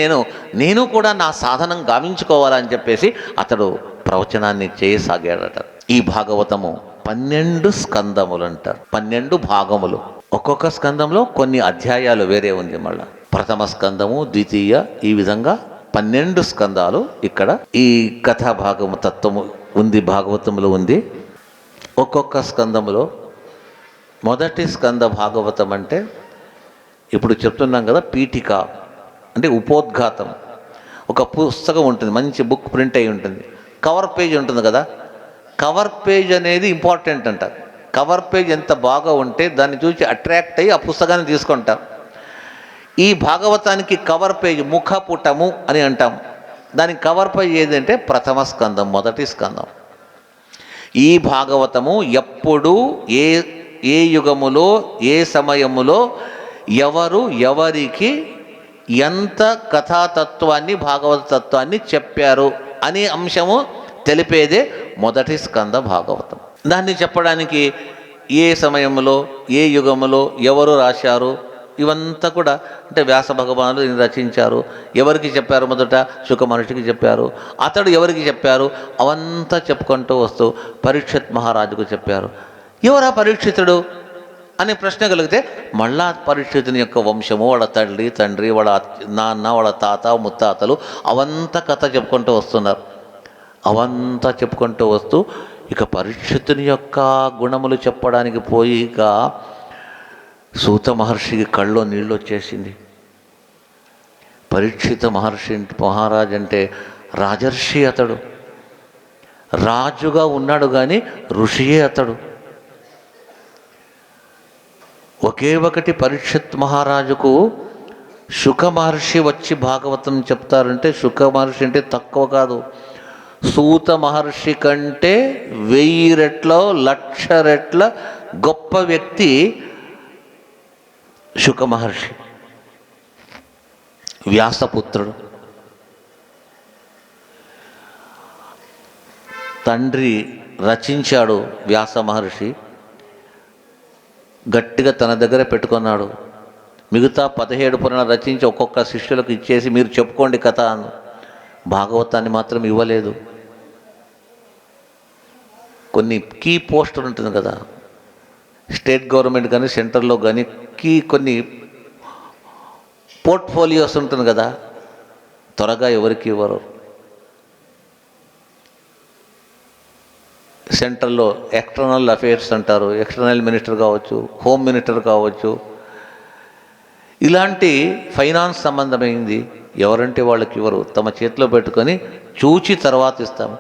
నేను కూడా నా సాధనం గావించుకోవాలని చెప్పేసి అతడు ప్రవచనాన్ని చేయసాగాడట. ఈ భాగవతము 12 స్కందములు అంటారు, 12 భాగములు. ఒక్కొక్క స్కందంలో కొన్ని అధ్యాయాలు వేరే ఉంది. మళ్ళా ప్రథమ స్కందము, ద్వితీయ, ఈ విధంగా 12 స్కందాలు ఇక్కడ ఈ కథా భాగము తత్వము ఉంది, భాగవతంలో ఉంది. ఒక్కొక్క స్కందములో మొదటి స్కంద భాగవతం అంటే ఇప్పుడు చెప్తున్నాం కదా, పీఠిక అంటే ఉపోద్ఘాతం. ఒక పుస్తకం ఉంటుంది, మంచి బుక్ ప్రింట్ అయి ఉంటుంది, కవర్ పేజ్ ఉంటుంది కదా. కవర్ పేజ్ అనేది ఇంపార్టెంట్ అంట. కవర్ పేజ్ ఎంత బాగా ఉంటే దాన్ని చూసి అట్రాక్ట్ అయ్యి ఆ పుస్తకాన్ని తీసుకుంటారు. ఈ భాగవతానికి కవర్ పేజ్ ముఖపుటము అని అంటాం. దానికి కవర్పై ఏదంటే ప్రథమ స్కందం, మొదటి స్కందం. ఈ భాగవతము ఎప్పుడు ఏ యుగములో ఏ సమయములో ఎవరు ఎవరికి ఎంత కథాతత్వాన్ని భాగవత తత్వాన్ని చెప్పారు అనే అంశము తెలిపేదే మొదటి స్కంద భాగవతం. దాన్ని చెప్పడానికి ఏ సమయంలో ఏ యుగములో ఎవరు రాశారు ఇవంతా కూడా, అంటే వ్యాస భగవానుడు దీన్ని రచించారు, ఎవరికి చెప్పారు, మొదట శుక మహర్షికి చెప్పారు, అతడు ఎవరికి చెప్పారు, అవంతా చెప్పుకుంటూ వస్తూ పరీక్షిత్ మహారాజుకు చెప్పారు. ఎవరా పరీక్షితుడు అనే ప్రశ్న కలిగితే మళ్ళా పరీక్షితుని యొక్క వంశము, వాళ్ళ తండ్రి, వాళ్ళ నాన్న, వాళ్ళ తాత ముత్తాతలు అవంతా కథ చెప్పుకుంటూ వస్తున్నారు. అవంతా చెప్పుకుంటూ వస్తూ ఇక పరీక్షితుని యొక్క గుణములు చెప్పడానికి పోయి ఇక సూత మహర్షికి కళ్ళలో నీళ్ళు వచ్చేసింది. పరీక్షిత మహారాజు అంటే రాజర్షి, అతడు రాజుగా ఉన్నాడు కానీ ఋషియే అతడు. ఒకే ఒకటి పరీక్షిత్ మహారాజుకు శుక మహర్షి వచ్చి భాగవతం చెప్తారంటే, శుక మహర్షి అంటే తక్కువ కాదు, సూత మహర్షి కంటే 1000 రెట్ల 1,00,000 రెట్ల గొప్ప వ్యక్తి శుక మహర్షి, వ్యాసపుత్రుడు. తండ్రి రచించాడు వ్యాస మహర్షి, గట్టిగా తన దగ్గర పెట్టుకున్నాడు. మిగతా 17 పురాణాలు రచించి ఒక్కొక్క శిష్యులకు ఇచ్చేసి మీరు చెప్పుకోండి కథ అని. భాగవతాన్ని మాత్రం ఇవ్వలేదు. కొన్ని కీ పోస్టులు ఉంటుంది కదా, స్టేట్ గవర్నమెంట్ కానీ సెంటర్లో కానీ కొన్ని పోర్ట్ఫోలియోస్ ఉంటుంది కదా, త్వరగా ఎవరికి ఇవ్వరు. సెంట్రల్లో ఎక్స్టర్నల్ అఫైర్స్ అంటారు, ఎక్స్టర్నల్ మినిస్టర్ కావచ్చు, హోమ్ మినిస్టర్ కావచ్చు, ఇలాంటి ఫైనాన్స్ సంబంధమైంది ఎవరంటే వాళ్ళకి ఇవ్వరు. తమ చేతిలో పెట్టుకొని చూచి తర్వాత ఇస్తాము.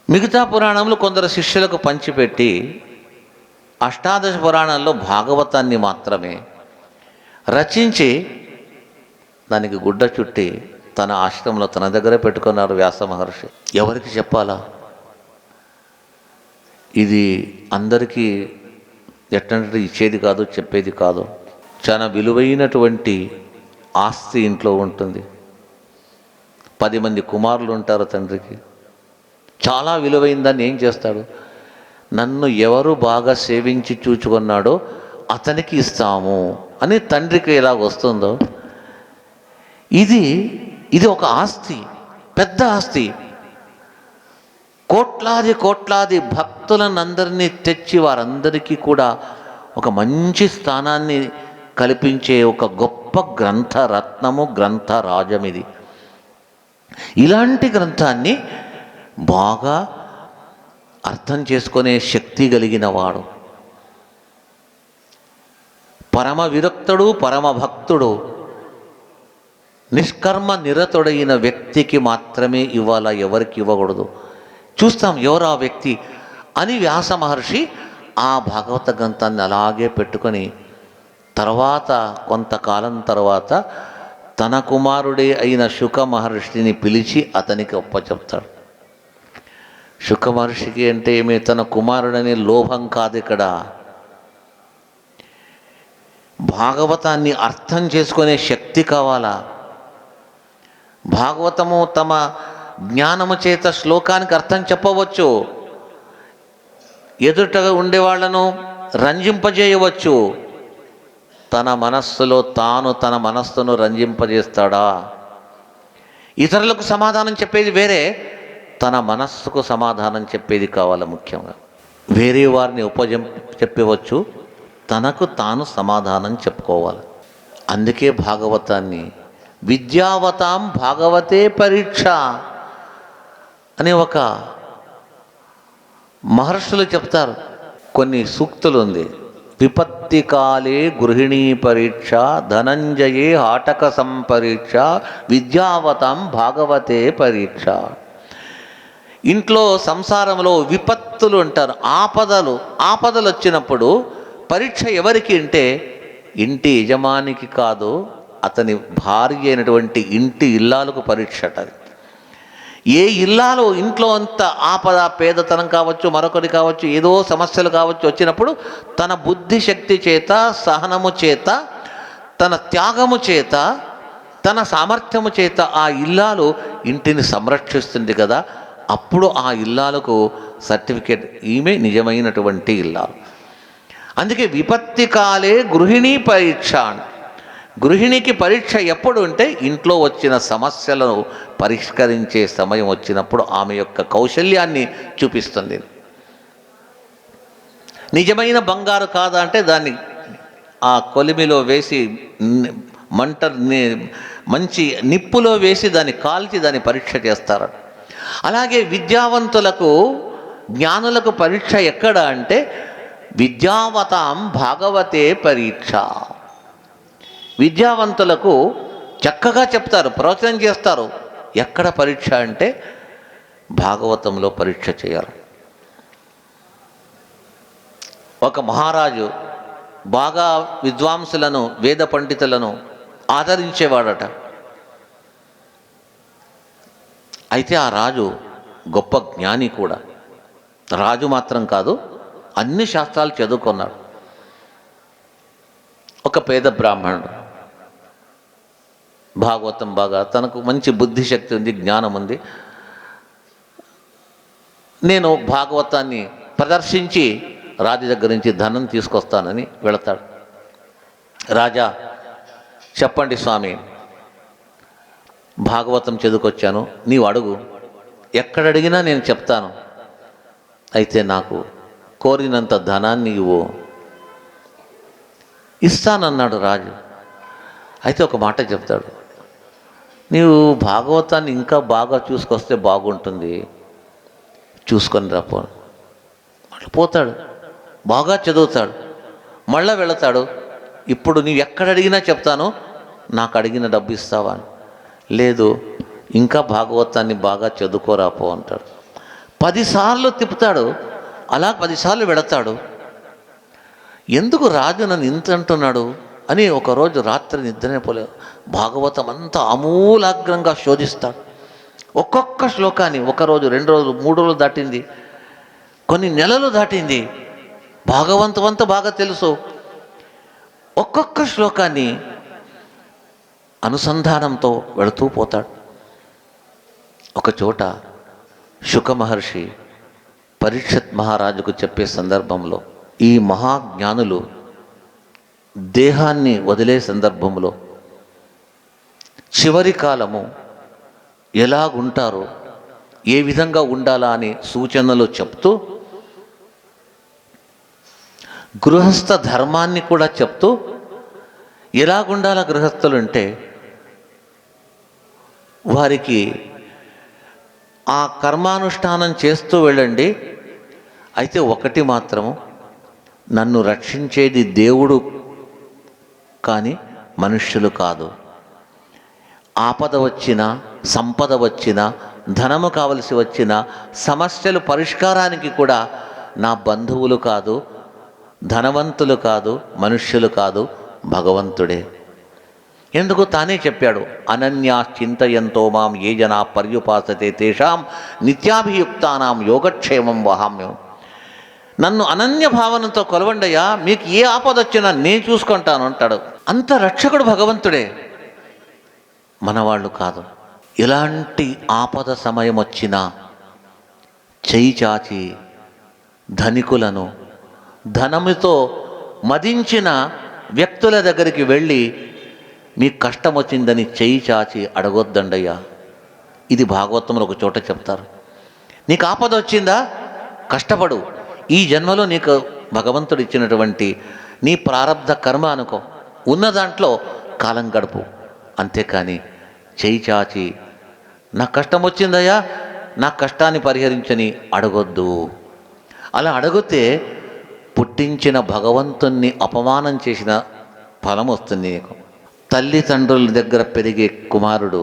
మిగతా పురాణంలో కొందరు శిష్యులకు పంచిపెట్టి అష్టాదశ పురాణాల్లో భాగవతాన్ని మాత్రమే రచించి దానికి గుడ్డ చుట్టి తన ఆశ్రమంలో తన దగ్గర పెట్టుకున్నారు వ్యాస మహర్షి. ఎవరికి చెప్పాలా? ఇది అందరికీ ఎట్టంటే ఇచ్చేది కాదు, చెప్పేది కాదు. చాలా విలువైనటువంటి ఆస్తి ఇంట్లో ఉంటుంది. 10 మంది కుమారులు ఉంటారు తండ్రికి. చాలా విలువైన దాన్ని ఏం చేస్తాడు? నన్ను ఎవరు బాగా సేవించి చూచుకున్నాడో అతనికి ఇస్తాము అని తండ్రికి ఎలా వస్తుందో, ఇది ఒక ఆస్తి, పెద్ద ఆస్తి. కోట్లాది భక్తులనందరినీ తెచ్చి వారందరికీ కూడా ఒక మంచి స్థానాన్ని కల్పించే ఒక గొప్ప గ్రంథరత్నము, గ్రంథరాజం ఇది. ఇలాంటి గ్రంథాన్ని బాగా అర్థం చేసుకునే శక్తి కలిగిన వాడు, పరమ విరక్తుడు, పరమ భక్తుడు, నిష్కర్మ నిరతుడైన వ్యక్తికి మాత్రమే ఇవ్వాల, ఎవరికి ఇవ్వకూడదు. చూస్తాం ఎవరు ఆ వ్యక్తి అని. వ్యాస మహర్షి ఆ భాగవత గ్రంథాన్ని అలాగే పెట్టుకొని తర్వాత కొంతకాలం తర్వాత తన కుమారుడే అయిన శుక మహర్షిని పిలిచి అతనికి ఒప్పచెప్తాడు. శుక మహర్షికి అంటే ఏమి, తన కుమారుడనే లోభం కాదు ఇక్కడ. భాగవతాన్ని అర్థం చేసుకునే శక్తి కావాలా. భాగవతము తమ జ్ఞానము చేత శ్లోకానికి అర్థం చెప్పవచ్చు, ఎదుటగా ఉండేవాళ్లను రంజింపజేయవచ్చు. తన మనస్సులో తాను తన మనస్సును రంజింపజేస్తాడా? ఇతరులకు సమాధానం చెప్పేది వేరే, తన మనస్సుకు సమాధానం చెప్పేది కావాలి ముఖ్యంగా. వేరే వారిని చెప్పవచ్చు, తనకు తాను సమాధానం చెప్పుకోవాలి. అందుకే భాగవతాన్ని విద్యావతాం భాగవతే పరీక్ష అని ఒక మహర్షులు చెప్తారు. కొన్ని సూక్తులు ఉంది. విపత్తి కాలే గృహిణీ పరీక్ష, ధనంజయే ఆటక సంపరీక్ష, విద్యావతాం భాగవతే పరీక్ష. ఇంట్లో సంసారంలో విపత్తులు అంటారు, ఆపదలు వచ్చినప్పుడు పరీక్ష ఎవరికి అంటే ఇంటి యజమానికి కాదు, అతని భార్య అయినటువంటి ఇంటి ఇల్లాలకు పరీక్ష అది. ఏ ఇల్లాలు ఇంట్లో అంత ఆపద, పేదతనం కావచ్చు, మరొకటి కావచ్చు, ఏదో సమస్యలు కావచ్చు వచ్చినప్పుడు తన బుద్ధి శక్తి చేత, సహనము చేత, తన త్యాగము చేత, తన సామర్థ్యము చేత ఆ ఇల్లాలు ఇంటిని సంరక్షిస్తుంది కదా, అప్పుడు ఆ ఇల్లాలకు సర్టిఫికేట్, ఈమె నిజమైనటువంటి ఇల్లాలు. అందుకే విపత్తి కాలే గృహిణీ పరీక్ష. గృహిణికి పరీక్ష ఎప్పుడు అంటే ఇంట్లో వచ్చిన సమస్యలను పరిష్కరించే సమయం వచ్చినప్పుడు ఆమె యొక్క కౌశల్యాన్ని చూపిస్తుంది. నిజమైన బంగారు కాదా అంటే దాన్ని ఆ కొలిమిలో వేసి మంచి నిప్పులో వేసి దాన్ని కాల్చి దాన్ని పరీక్ష చేస్తారు. అలాగే విద్యావంతులకు, జ్ఞానులకు పరీక్ష ఎక్కడ అంటే విద్యావతాం భాగవతే పరీక్ష. విద్యావంతులకు చక్కగా చెప్తారు, ప్రవచనం చేస్తారు. ఎక్కడ పరీక్ష అంటే భాగవతంలో పరీక్ష చేయాలి. ఒక మహారాజు బాగా విద్వాంసులను, వేద పండితులను ఆదరించేవాడట. అయితే ఆ రాజు గొప్ప జ్ఞాని కూడా. రాజు మాత్రం కాదు, అన్ని శాస్త్రాలు చదువుకున్నాడు. ఒక పేద బ్రాహ్మణుడు భాగవతం బాగా, తనకు మంచి బుద్ధిశక్తి ఉంది, జ్ఞానం ఉంది. నేను భాగవతాన్ని ప్రదర్శించి రాజు దగ్గర నుంచి ధనం తీసుకొస్తానని వెళతాడు. రాజా, చెప్పండి స్వామి, భాగవతం చదువుకొచ్చాను, నీవు అడుగు, ఎక్కడ అడిగినా నేను చెప్తాను, అయితే నాకు కోరినంత ధనాన్ని ఇవ్వు. ఇస్తానన్నాడు రాజు. అయితే ఒక మాట చెప్తాడు, నీవు భాగవతాన్ని ఇంకా బాగా చూసుకొస్తే బాగుంటుంది, చూసుకొని రాపో. మళ్ళీ పోతాడు, బాగా చదువుతాడు, మళ్ళీ వెళతాడు. ఇప్పుడు నీవు ఎక్కడ అడిగినా చెప్తాను, నాకు అడిగిన డబ్బు ఇస్తావా? లేదు, ఇంకా భాగవతాన్ని బాగా చదువుకోరాపో అంటాడు. 10 సార్లు తిప్పుతాడు, అలా 10 సార్లు వెళతాడు. ఎందుకు రాజు నన్ను ఇంత అంటున్నాడు అని ఒకరోజు రాత్రి నిద్రనే పోలేదు. భాగవతం అంతా అమూలాగ్రంగా శోధిస్తాడు. ఒక్కొక్క శ్లోకాన్ని, 1 రోజు, 2 రోజులు, 3 రోజులు దాటింది, కొన్ని నెలలు దాటింది. భాగవంతం అంతా బాగా తెలుసు. ఒక్కొక్క శ్లోకాన్ని అనుసంధానంతో వెళుతూ పోతాడు. ఒకచోట శుక మహర్షి పరీక్షత్ మహారాజుకు చెప్పే సందర్భంలో, ఈ మహాజ్ఞానులు దేహాన్ని వదిలే సందర్భంలో చివరి కాలము ఎలాగుంటారో, ఏ విధంగా ఉండాలా అని సూచనలు చెప్తూ, గృహస్థ ధర్మాన్ని కూడా చెప్తూ, ఎలాగుండాలా గృహస్థులు అంటే వారికి ఆ కర్మానుష్ఠానం చేస్తూ వెళ్ళండి. అయితే ఒకటి మాత్రము, నన్ను రక్షించేది దేవుడు కానీ మనుష్యులు కాదు. ఆపద వచ్చినా, సంపద వచ్చినా, ధనము కావలసి వచ్చినా, సమస్యలు పరిష్కారానికి కూడా నా బంధువులు కాదు, ధనవంతులు కాదు, మనుష్యులు కాదు, భగవంతుడే. ఎందుకు తానే చెప్పాడు, అనన్యా చింతయంతో మాం ఏ జనా పర్యుపాసతే తేషాం నిత్యాభియుక్తానాం యోగక్షేమం వహామ్యం. నన్ను అనన్య భావనతో కొలవండయ్యా, మీకు ఏ ఆపద వచ్చినా నేను చూసుకుంటాను అంటాడు. అంత రక్షకుడు భగవంతుడే, మనవాళ్ళు కాదు. ఎలాంటి ఆపద సమయం వచ్చినా చేయి చాచి ధనికులను, ధనముతో మదించిన వ్యక్తుల దగ్గరికి వెళ్ళి మీకు కష్టం వచ్చిందని చేయి చాచి అడగొద్దండయ్యా. ఇది భాగవతంలో ఒక చోట చెప్తారు. నీకు ఆపద వచ్చిందా, కష్టపడు, ఈ జన్మలో నీకు భగవంతుడు ఇచ్చినటువంటి నీ ప్రారబ్ధ కర్మ అనుకో, ఉన్న దాంట్లో కాలం గడుపు. అంతేకాని చేయి చాచి నాకు కష్టం వచ్చిందయ్యా, నా కష్టాన్ని పరిహరించని అడగొద్దు. అలా అడిగితే పుట్టించిన భగవంతుణ్ణి అపమానం చేసిన ఫలం వస్తుంది నీకు. తల్లిదండ్రుల దగ్గర పెరిగే కుమారుడు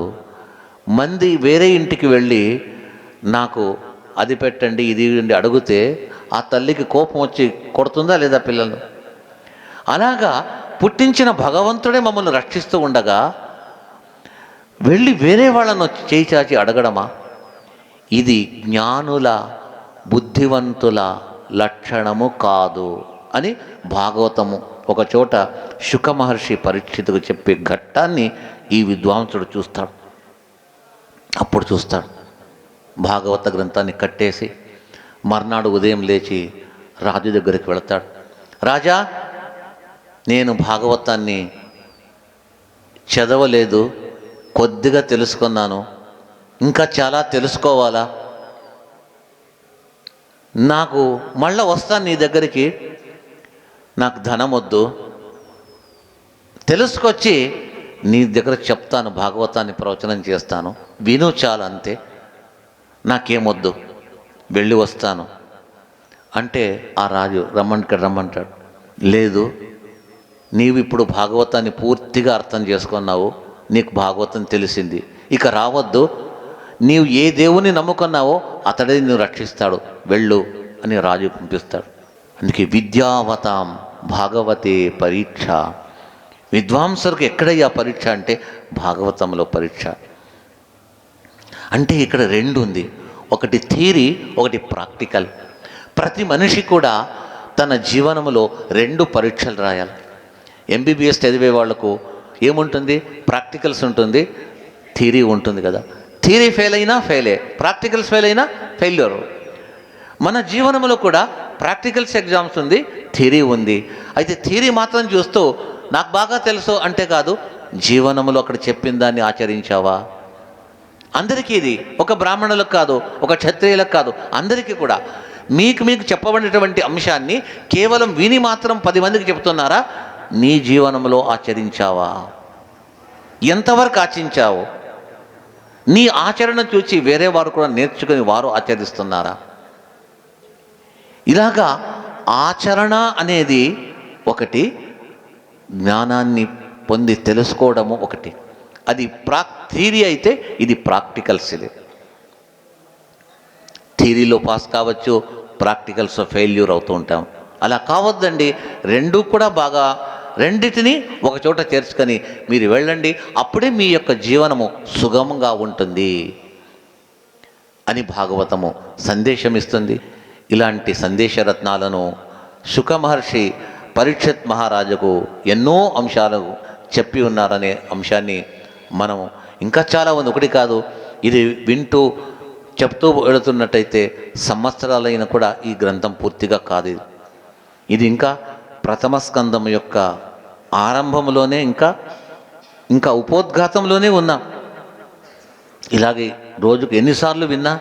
మంది వేరే ఇంటికి వెళ్ళి నాకు అది పెట్టండి, ఇది ఇవ్వండి అడిగితే ఆ తల్లికి కోపం వచ్చి కొడుతుందా లేదా పిల్లలు? అలాగా పుట్టించిన భగవంతుడే మమ్మల్ని రక్షిస్తూ ఉండగా వెళ్ళి వేరే వాళ్ళను చేయి చాచి అడగడమా? ఇది జ్ఞానుల బుద్ధివంతుల లక్షణము కాదు అని భాగవతము ఒక చోట శుక మహర్షి పరీక్షితుకు చెప్పే ఘట్టాన్ని ఈ విద్వాంసుడు చూస్తాడు. అప్పుడు చూస్తాడు భాగవత గ్రంథాన్ని కట్టేసి మర్నాడు ఉదయం లేచి రాజు దగ్గరికి వెళతాడు. రాజా, నేను భాగవతాన్ని చదవలేదు, కొద్దిగా తెలుసుకున్నాను, ఇంకా చాలా తెలుసుకోవాలా, నాకు మళ్ళా వస్తాను నీ దగ్గరికి, నాకు ధనం వద్దు, తెలుసుకొచ్చి నీ దగ్గర చెప్తాను, భాగవతాన్ని ప్రవచనం చేస్తాను, విను చాలు అంతే, నాకేమొద్దు, వెళ్ళి వస్తాను అంటే ఆ రాజు రమ్మంటాడు. లేదు, నీవు ఇప్పుడు భాగవతాన్ని పూర్తిగా అర్థం చేసుకున్నావు, నీకు భాగవతం తెలిసింది, ఇక రావద్దు, నీవు ఏ దేవుని నమ్ముకున్నావో అతడే నిన్ను రక్షిస్తాడు, వెళ్ళు అని రాజు పంపిస్తాడు. అందుకే విద్యావతాం భాగవతే పరీక్ష. విద్వాంసులకు ఎక్కడయ్యా పరీక్ష అంటే భాగవతంలో పరీక్ష. అంటే ఇక్కడ రెండు ఉంది, ఒకటి థియరీ, ఒకటి ప్రాక్టికల్. ప్రతి మనిషి కూడా తన జీవనంలో రెండు పరీక్షలు రాయాలి. ఎంబీబీఎస్ చదివే వాళ్లకు ఏముంటుంది? ప్రాక్టికల్స్ ఉంటుంది, థియరీ ఉంటుంది కదా. థియరీ ఫెయిల్ అయినా ఫెయిలే, ప్రాక్టికల్స్ ఫెయిల్ అయినా ఫెయిల్యూర్. మన జీవనంలో కూడా ప్రాక్టికల్స్ ఎగ్జామ్స్ ఉంది, థియరీ ఉంది. అయితే థియరీ మాత్రం చూస్తూ నాకు బాగా తెలుసు అంటే కాదు, జీవనంలో అక్కడ చెప్పిన దాన్ని ఆచరించావా? అందరికీ ఇది, ఒక బ్రాహ్మణులకు కాదు, ఒక క్షత్రియులకు కాదు, అందరికీ కూడా మీకు చెప్పబడినటువంటి అంశాన్ని కేవలం విని మాత్రం 10 మందికి చెప్తున్నారా? నీ జీవనంలో ఆచరించావా? ఎంతవరకు ఆచరించావు? నీ ఆచరణ చూసి వేరే వారు కూడా నేర్చుకుని వారు ఆచరిస్తున్నారా? ఇలాగా ఆచరణ అనేది ఒకటి, జ్ఞానాన్ని పొంది తెలుసుకోవడము ఒకటి. అది థియరీ అయితే, ఇది ప్రాక్టికల్స్. ఇది థియరీలో పాస్ కావచ్చు, ప్రాక్టికల్స్ ఫెయిల్యూర్ అవుతూ ఉంటాం. అలా కావద్దండి. రెండూ కూడా బాగా, రెండిటిని ఒక చోట చేర్చుకొని మీరు వెళ్ళండి, అప్పుడే మీ యొక్క జీవనము సుగమంగా ఉంటుంది అని భాగవతము సందేశం ఇస్తుంది. ఇలాంటి సందేశరత్నాలను శుక మహర్షి పరీక్షిత్ మహారాజుకు ఎన్నో అంశాలు చెప్పి ఉన్నారనే అంశాన్ని మనం ఇంకా చాలా ఉంది, ఒకటి కాదు, ఇది వింటూ చెప్తూ వెళుతున్నట్టయితే సంవత్సరాలైనా కూడా ఈ గ్రంథం పూర్తిగా కాదు. ఇది ఇంకా ప్రథమ స్కందం యొక్క ఆరంభంలోనే, ఇంకా ఉపోద్ఘాతంలోనే ఉన్నాం. ఇలాగే రోజుకు ఎన్నిసార్లు విన్నా,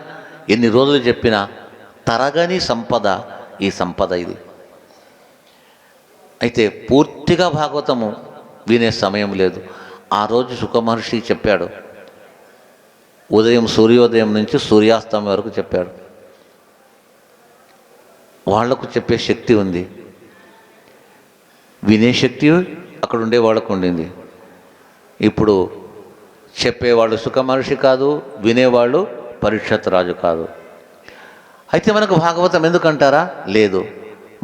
ఎన్ని రోజులు చెప్పినా తరగని సంపద ఈ సంపద. ఇది అయితే పూర్తిగా భాగవతము వినే సమయం లేదు. ఆ రోజు శుక మహర్షి చెప్పాడు, సూర్యోదయం నుంచి సూర్యాస్తమయం వరకు చెప్పాడు. వాళ్లకు చెప్పే శక్తి ఉంది, వినే శక్తి అక్కడ ఉండే వాళ్ళకు ఉండింది. ఇప్పుడు చెప్పేవాళ్ళు శుక మహర్షి కాదు, వినేవాళ్ళు పరీక్షత్ రాజు కాదు. అయితే మనకు భాగవతం ఎందుకంటారా? లేదు,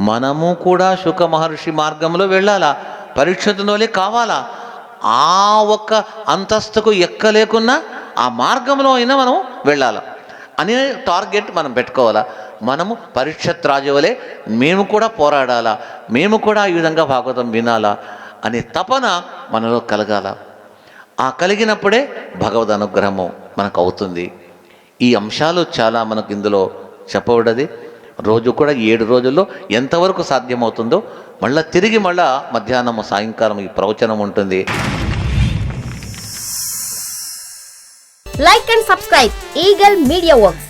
మనము కూడా శుక మహర్షి మార్గంలో వెళ్ళాలా, పరీక్షతులోనే కావాలా. ఆ ఒక్క అంతస్తుకు ఎక్కలేకున్నా ఆ మార్గంలో అయినా మనం వెళ్ళాలా అనే టార్గెట్ మనం పెట్టుకోవాలా. మనము పరీక్షత్ రాజు వలె మేము కూడా పోరాడాలా, మేము కూడా ఈ విధంగా భాగవతం వినాలా అనే తపన మనలో కలగాల. ఆ కలిగినప్పుడే భగవద్ అనుగ్రహము మనకు అవుతుంది. ఈ అంశాలు చాలా మనకు ఇందులో చెప్పబడ్డది. రోజు కూడా 7 రోజుల్లో ఎంతవరకు సాధ్యమవుతుందో తిరిగి మధ్యాహ్నం సాయంకాలం ఈ ప్రవచనం ఉంటుంది. Like and subscribe Eagle Media Works.